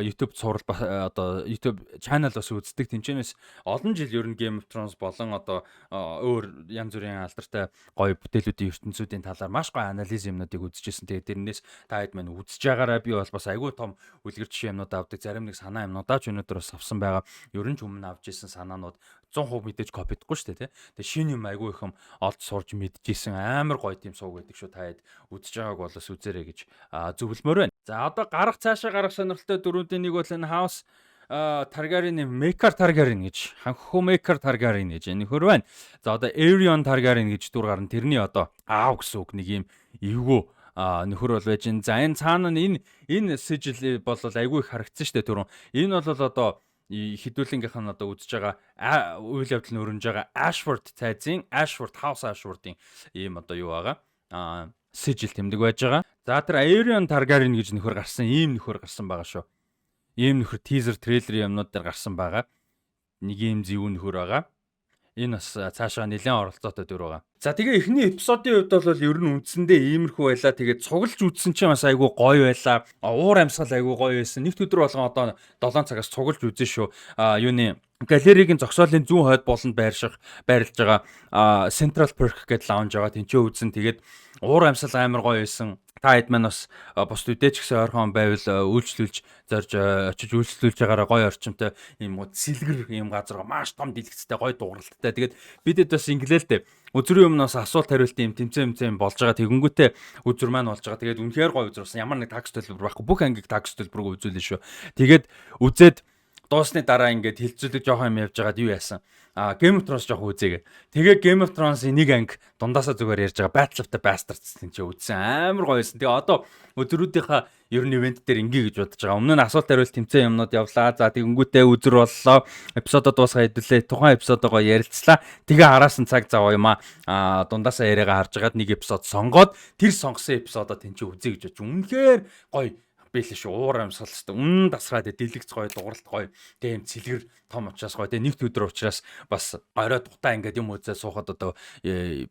YouTube цуврал одоо YouTube channel бас үздэг. Тэмчэнээс олон жил ер нь Game of Thrones болон одоо өөр янз бүрийн алдартай гоё бүтээлүүдийн ертөнцүүдийн талаар маш гоё анализ юмнуудыг үзчихсэн. Тэгээд тэрнээс та хэд маань үзэж байгаараа би бол бас айгүй том үлгэр жишээ юмнууд авдаг. Зарим нэг санаа юмнуудаа ч өнөөдөр бас авсан байгаа. Ер нь ч өмнө авч ирсэн санаанууд 100% мэдээж копидгүй шүү дээ, тий. Тэгээ шинэ юм айгүй их юм олж сурж мэдчихсэн амар гоё тийм сууг байдаг шүү. Та хэд үзэж байгааг бол бас үзээрэй гэж зөвлөмөр байна. За одоо цаашаа гарах сонирхолтой дөрүүдийн нэг бол энэ House Targaryen Maekar Targaryen гэж ханхуу Maekar Targaryen гэж нөхөр байна. За одоо Aerion Targaryen гэж дүр гарна. Тэрний одоо аав гэсэн үг нэг юм эвгүй нөхөр бол байж. За энэ цаана энэ сижил бол айгүй их харагдсан шүү дээ түрүүн. Энэ бол одоо хідүүлэнгийнх нь одоо үзэж байгаа үйл явдал нь өрнөж байгаа Ashford цайзын Ashford House Ashford-ийн ийм одоо юу байгаа сижил тэмдэг байж байгаа. За тэр Aerion Targaryen гэж нөхөр гарсан, ийм нөхөр гарсан байгаа шүү. Ийм нөхөр teaser трейлер юмнууд дээр гарсан байгаа. Нэг ийм зэвүү нөхөр байгаа. Энэ бас цаашаа нэлээд оролцоотой дүр байгаа. За тэгээ эхний эпизодын хувьд бол ер нь үндсэндээ иймэрхүү байлаа. Тэгээд цуглаж үзсэн чинь бас айгүй гоё байлаа. Уур амьсгал айгүй гоё байсан. Нэгт өдөр болгон одоо 7 цагаас цуглаж үзэн шүү. Юуны галеригийн зогсоолын зүүн хойд болонд байрлаж байгаа Central Perk гэдэг лаунж байгаа. Тэнцээ үзсэн. Тэгээд уур амьсгал амар гоё байсан. Та хэд маань бас бус үдээч гэсэн ойрхон байвал үйлчлүүлж зорж очиж үйлчлүүлж байгаараа гоё орчимтой юм сэлгэр юм газар маш том дэлгэцтэй гоё дууралттай. Тэгээд бидэд бас инглээ л дээ. Өдрийн өмнө бас асуулт хариултын юм тэмцээн болж байгаа. Тэгэнгүүтээ өдөр маань болж байгаа. Тэгээд үнэхээр гоё өдөр болсон. Ямар нэг такс төлбөр байхгүй. Бүх ангийг такс төлбөрөөр үзүүлнэ шүү. Тэгээд үзээд дуусны дараа ингээд хилцүүлэг жоохон юм явж байгаад юу яасан? Game of Thrones жоохон үзээгээ. Тэгээ Game of Thrones-ийн нэг анги дундаасаа зүгээр ярьж байгаа Battle of the Bastards чинь үзсэн. Амар гоё байсан. Тэгээ одоо өдрүүдийнхаа ер нь ивент дээр ингээ гэж бодож байгаа. Өмнө нь асуулт хариулт тэмцээн юмнууд явлаа. За тэгэнгүүтээ үзэр боллоо. Эпизодод дуусгаа хэдүүлээ. Тухайн эпизодогоо ярилцлаа. Тэгээ араас нь цаг зав юм дундаасаа яриагаа харж байгаад нэг эпизод сонгоод тэр сонгосон эпизодоо тэнцээ үзье гэж бодож. Үнэхээр гоё биелээ шүү. Уур амьсгал хэвээр үнэн дасгаад дэлгэц гоё, дууралт гоё. Тийм цэлгэр том учраас гоё. Тэгээ нэгт өдөр учраас бас орой дутаа ингээд юм үзээ суухад одоо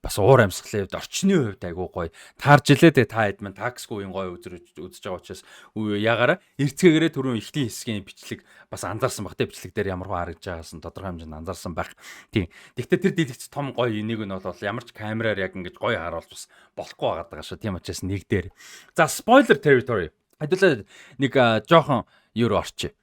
бас уур амьсгалын хувьд орчны хувьд айгуу гоё. Таарж илээ та хэд мэн таксгүй гоё үзэж байгаа учраас ягаараа эрцгээгээрээ түрүүн ихний хэсгийн бичлэг бас анзаарсан баг. Тэ бичлэг дээр ямар хөө харагдж байгаас нь тодорхой хэмжээнд анзаарсан байх. Тийм. Гэхдээ тэр дэлгэц том гоё энийг нь бол ямар ч камераар яг ингэж гоё харуулж бас болохгүй байгаа даа шүү. Тийм учраас нэг дээр. За spoiler territory. Хэдүүлээ нэг жоохон юу орчих.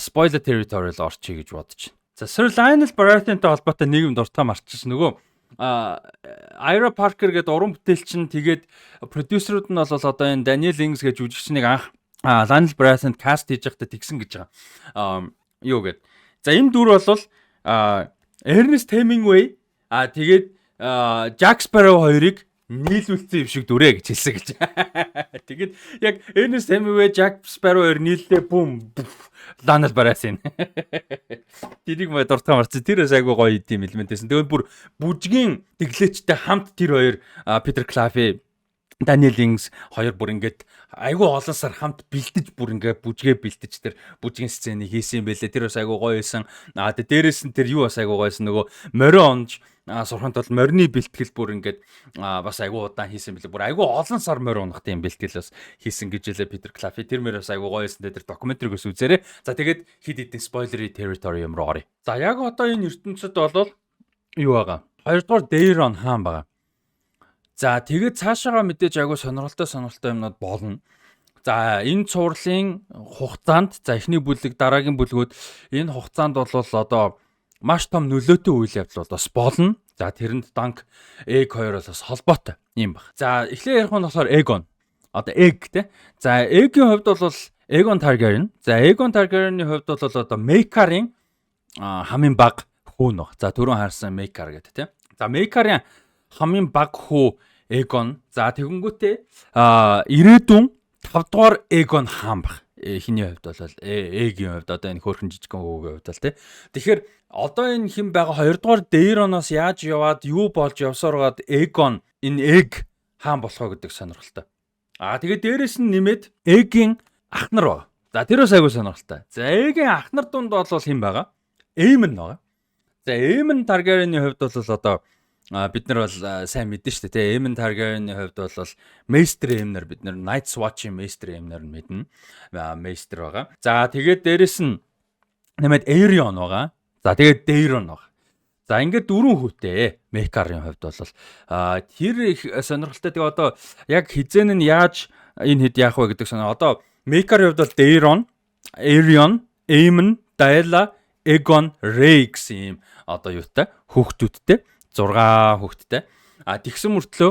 Spoiler territory л орчих гэж бодож байна. За Sir Lionel Baratheon-тэй холбоотой нийгэм дуртай марчсан нөгөө Ira Parker гэдэг уран бүтээлч нь тэгээд продюсерууд нь бол одоо энэ Daniel Ings гэж жүжигчнийг анх Lionel Baratheon каст хийж байхдаа тэгсэн гэж байгаа. Юу гэд. За энэ дүр бол Ernest Hemingway тэгээд Jack Sparrow хоёрыг нийлүүлсэн юм шиг дүрэ гэж хэлсэн гэж. Тэгээд яг Ernest Hemingway, Jack Sparrow хоёр нийллээ бум Lionel Baratheon. Тэрийг мэ дуртай марцсан. Тэр бас айгуу гоё юм элементсэн. Тэгээд бүр бүжгийн тэглээчтэй хамт тэр хоёр Peter Claffey, Daniel Ings хоёр бүр ингээд айгуу олон сар хамт бэлдэж бүр ингээд бүжгээ бэлдэж тэр бүжгийн сценийг хийсэн юм байлээ. Тэр бас айгуу гоё байсан. Тэгээд дээрэс нь тэр юу бас айгуу гоёсэн нөгөө морио онж сурханд бол морины бэлтгэл бүр ингээд бас айгуу удаан хийсэн билээ. Бүр айгуу олон сар морь унах тийм бэлтгэл бас хийсэн гэж хэлээ Peter Claffey. Тэр мөр бас айгуу гоёсэн дээр докюментариг ус үзээрэй. За тэгээд хид хидэн spoilery territory юм руу оръё. За яг одоо энэ ертөнцид бол юу байгаа? Хоёрдугаар Daeron хаан байгаа. За тэгээд цаашаага мэдээж айгуу сонирхолтой юмнууд болно. За энэ цувралын хугацаанд за эхний бүлэг дараагийн бүлгүүд энэ хугацаанд бол одоо маш том нөлөөтэй үйл явдал бас болно. За тэрэнд Dunk Egg хоёроос бас холбоотой юм баг. За эхлээ ярих нь болохоор Aegon. Одоо Egg те. За Egg-ийн хувьд бол Aegon Targaryen. За Aegon Targaryen-ийн хувьд бол одоо Maekar-ийн хамгийн бага хүү нөх. За түрүүн харсан Maekar гэдэг те. За Maekar-ийн хамгийн бага хүү Aegon. За тэгэнгүүтээ ирээдүйн 5 дугаар Aegon хаан баг. Хиний хувьд бол Egg-ийн хувьд одоо энэ хөөрхөн жижигхэн хүүгийн хувьд л те. Тэгэхээр одоо энэ хэн байгаа 2 дугаар Daeron-оос яаж яваад юу болж явсаар гад Aegon энэ Egg хаан болох вэ гэдэг сонирхолтой. Тэгээд дээрэс нь нэмээд Egg-ийн ах нар байгаа. За тэр бас айгүй сонирхолтой. За Egg-ийн ах нар дунд бол хэн байгаа? Aemon байгаа. За Aemon Targaryen-ийн хувьд бол одоо бид нар бол сайн мэдэн шүү дээ тий. Aemon Targaryen-ийн хувьд бол Maester Aemon бид нар Night's Watch-ийн Maester Aemon мэднэ. Maester байгаа. За тэгээд дээрэс нь нэмээд Aerion байгаа. За тэгээд Daeron байгаа. За ингээд дөрвөн хүүтэй Maekar-ийн хувьд бол тэр их сонирхолтой. Тэгээ одоо яг хизэн нь яаж энэ хэд яах вэ гэдэг сонир. Одоо Maekar-ийн хувьд бол Daeron, Aerion, Aemon, Daella, Aegon, Rhae гэсэн юм одоо юутай хүүхдүүдтэй 6 хүүхэдтэй. Тэгсэн мөртлөө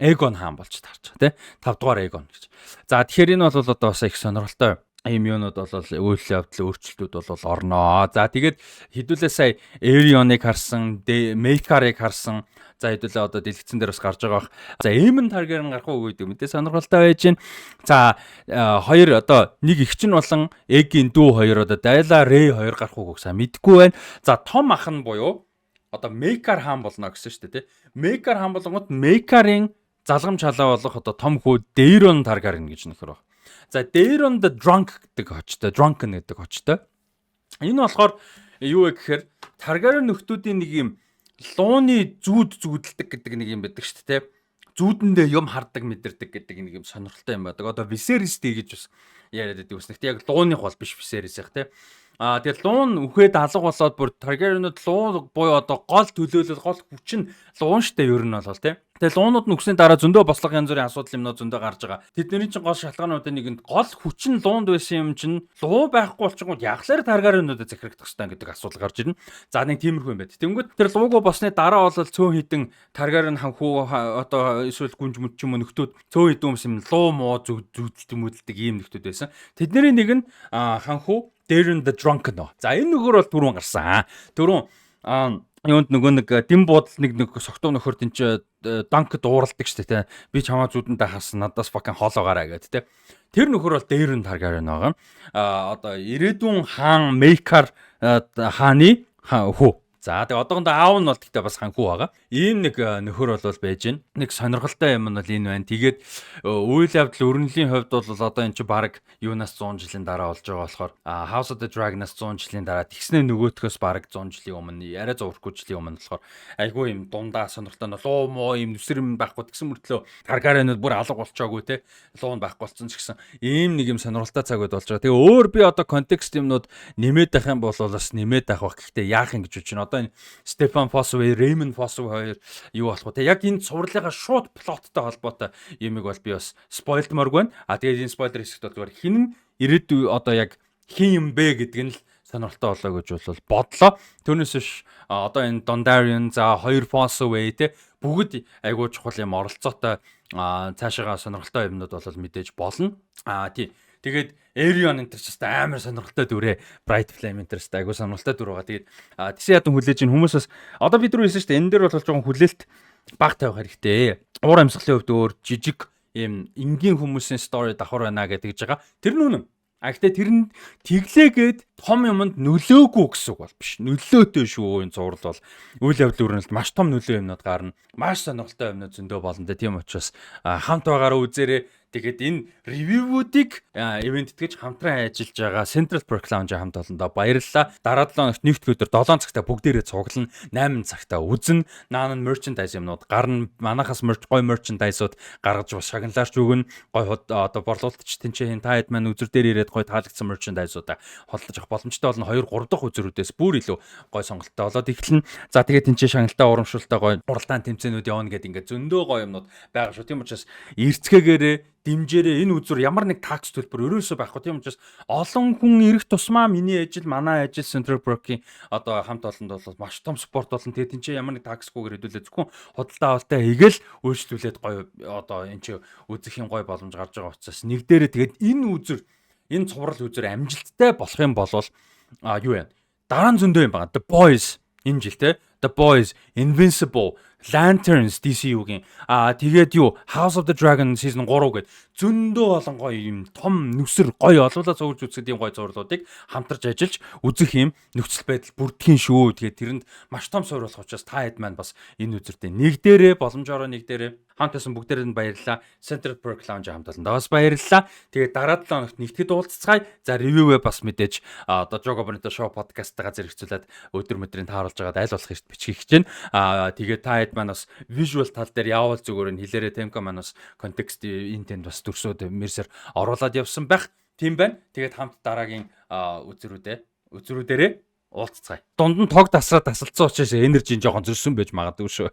Aegon хаан болж таарч байгаа тий. 5 дугаар Aegon гэж. За тэгэхээр энэ бол одоо бас их сонирхолтой юм юунууд бол үйл явдал өөрчлөлтүүд бол орноо. За тэгээд хэдүүлээ сая Aerion-ыг харсан, Maekar-ыг харсан. За хэдүүлээ одоо дэлгэцэн дээр бас гарч байгаа бах. За Aemon Targaryen гарах уу гэдэг мэдээ сонирхолтой байж гин. За хоёр одоо нэг эгч нь болон Egg-ийн дүү хоёр одоо Daella, Rhae хоёр гарах уу гэсэн мэдгүй байна. За том ах нь буюу одоо Maekar хаан болно гэсэн шүү дээ тий. Maekar хаан болгоод Maekar-ийн залгамж халаа болох одоо том хүү Daeron Targaryen гэж нөхөр баг. За Daeron the Drunk гэдэг хочтой, Drunken гэдэг хочтой. Энэ болохоор юу вэ гэхээр Targaryen нөхдүүдийн нэг юм лууны зүүдэлдэг гэдэг нэг юм байдаг шүү дээ тий. Зүүдэндээ юм хардаг мэдэрдэг гэдэг нэг юм сонирхолтой юм байдаг. Одоо Viserys гэж бас яриад байдаг үснэ. Тэг яг лууных бол биш Viserys яг тий. Тэгээд луун үхээд алга болоод бүр Targaryen-ууд луу буюу одоо гол төлөөлөл гол хүч нь луун штэ ер нь бол тий. Тэгээд луунууд нь үхсний дараа зөндөө бослого янз бүрийн асуудал юмнууд зөндөө гарч байгаа. Тэдний чинь гол шалтгаануудын нэгэнд гол хүч нь луунд байсан юм чинь луу байхгүй болчихгоо яглаар Targaryen-уудад захирагдах хэрэгтэй гэдэг асуудал гарч ирнэ. За нэг тиймэрхүү юм байт. Тэнгүүд тэр луугаа босны дараа бол цөөн хідэн Targaryen ханхуу одоо эсвэл гүнж мүд ч юм уу нөхдүүд цөөн хідэн хүмүүс юм луу муу зүудэлдэг мүдэлдэг ийм нөхдүүд байсан. Тэдний нэг нь ханхуу Daeron the Drunken. За энэ нөхөр бол түрүүн гарсан. Түрүүн юунд нөгөө нэг дэм буудал нэг согтуу нөхөр тэнч Dunk дууралдаг штэ тий. Би чамаа зүудэндээ хасан надаас fucking хоолоогаараа гэд тий. Тэр нөхөр бол Daeron Targaryen байгаа. Одоо ирээдүйн хаан Maekar хааны хүү. За тэгээ одоохондоо аав нь бол гэхдээ бас ханхүү байгаа. Ийм нэг нөхөр бол байж гин. Нэг сонирхолтой юм нь бол энэ байна. Тэгээд үйл явдал өрнөлийн хувьд бол одоо эн чинь баг юунаас 100 жилийн дараа болж байгаа болохоор House of the Dragon-аас 100 жилийн дараа тэгснэ нөгөөтгөөс баг 100 жилийн өмнө арай 100 жилийн өмнө болохоор айгүй юм дундаа сонирхолтой нь луу муу юм нүсэр юм байхгүй тэгсэн мөртлөө Targaryen-ууд бүр алга болчоогүй те луу нь байхгүй болсон ч гэсэн ийм нэг юм сонирхолтой цаг үед болж байгаа. Тэгээ өөр би одоо контекст юмнууд нэмээд байх юм бол бас нэмээд байх бах. Гэхдээ яах юм гэж бодож байна. Одоо энэ Stefan Fossoway, Raymond Fossoway хоёр юу болох вэ те яг энэ цувралынхаа шууд плоттой холбоотой юмыг бол би бас спойлдморг байна. Тэгээд энэ спойлер хэсэгт бол хин ирээдүй одоо яг хин юм бэ гэдг нь л сонирхолтой болоо гэж бол бодлоо. Түүнээс биш одоо энэ Dondarrion за хоёр Fossoway те бүгд айгуу чухал юм оролцоотой цаашаага сонирхолтой юмнууд бол мэдээж болно. Тий. Тэгээд Aerion Interest амар сонирхолтой дүрээ Bright Flame Interest айгуу сонирхолтой дүр байгаа. Тэгээд тийш ядан хүлээж ин хүмүүсээс одоо бид нар хэлсэн шүү дээ. Энэ дээр бол жоохон хүлээлт баг тавих хэрэгтэй. Уур амьсгалын хувьд өөр жижиг ийм энгийн хүмүүсийн story давхар байна гэдэг гэж байгаа. Тэр нь үнэн. Гэхдээ тэр нь тэглээгээд том юмд нөлөөгүй гэсэн үг бол биш. Нөлөөтэй шүү энэ зураг бол үйл явдал өрнөлт маш том нөлөө юмнууд гарна. Маш сонирхолтой юмнууд зөндөө болно дээ. Тийм учраас хамт байгаараа үзээрэй. Тэгээд энэ ревювүүдийг ивент итгэж хамтран ажиллаж байгаа Central Perk Lounge хамт олондоо баярлалаа. Дараа 7 хоногт нэгд өдөр 7 цагтаа бүгдээрээ цуглана, 8 цагтаа үзнэ. Наан merchandise юмнууд гарна. Манахаас гой merchandise-ууд гаргаж бас шагналаарч өгнө. Гой одоо борлуулалтч тэнцээ та хэд маань үзүр дээр ирээд гой таалагдсан merchandise-уудаа холдож авах боломжтой болно. 2-3 дахь үзүрүүдээс бүр илүү гой сонголттой болоод эхэлнэ. За тэгээд тэнцээ шагналтай урамшуултаа гой уралдаан тэмцээнүүд явна гэдэг ингээд зөндөө гой юмнууд байгаа шүү. Тийм учраас эрцгээгээрээ дэмжээрээ энэ үзүр ямар нэг такс төлбөр өрөөсөө байхгүй. Тийм учраас олон хүн ирэх тусмаа манай ажил Central Perk-ийн одоо хамт олонд бол маш том спорт болно. Тэгээд энэ ямар нэг таксгүйгээр хэдүүлээ зөвхөн худалдаа авалтаа хийгээл өөрчлүүлээд гоё одоо энэ чи үзэх юм гоё боломж гарч байгаа учраас нэг дээрээ тэгээд энэ цуврал үзүр амжилттай болох юм бол юу вэ? Дараа нь зөндөө юм байна. The Boys энэ жил те The Boys, Invincible, Lanterns DCU-гийн тэгээд юу House of the Dragon season 3 гэдэг зөндөө олон гоё юм том нүсэр гоё олуулаа зурж үзэх тийм гоё зурлуудыг хамтарч ажиллаж үзэх юм нөхцөл байдал бүрдхийн шүү. Тэгээд тэрэнд маш том суурь болох учраас та хэд маань бас энэ үзэртэй нэг дээрээ боломжоор нэг дээрээ хамтасан бүгдээрээ нь баярлалаа. Central Perk Lounge хамт олондоо бас баярлалаа. Тэгээд дараа 7 хоногт нэгтгэд уулзцгаая. За ревювээ бас мэдээж одоо Jogo Bonito Show podcast-тайгаа зэрэгцүүлээд өдөр өдрийн тааруулж байгаад аль болох эрт бичих гэж байна. Тэгээд та хэд маань бас visual тал дээр яавал зүгээр нь хэлээрээ темко маань бас контекст энэ тэнд бас төрсөд мерсер оруулаад явсан байх. Тийм байна. Тэгээд хамт дараагийн үзрүүдээрээ уулзцгаая. Дунд нь тог тасраад тасалцсан учраас энержи жоохон зөрсөн байж магадгүй шүү.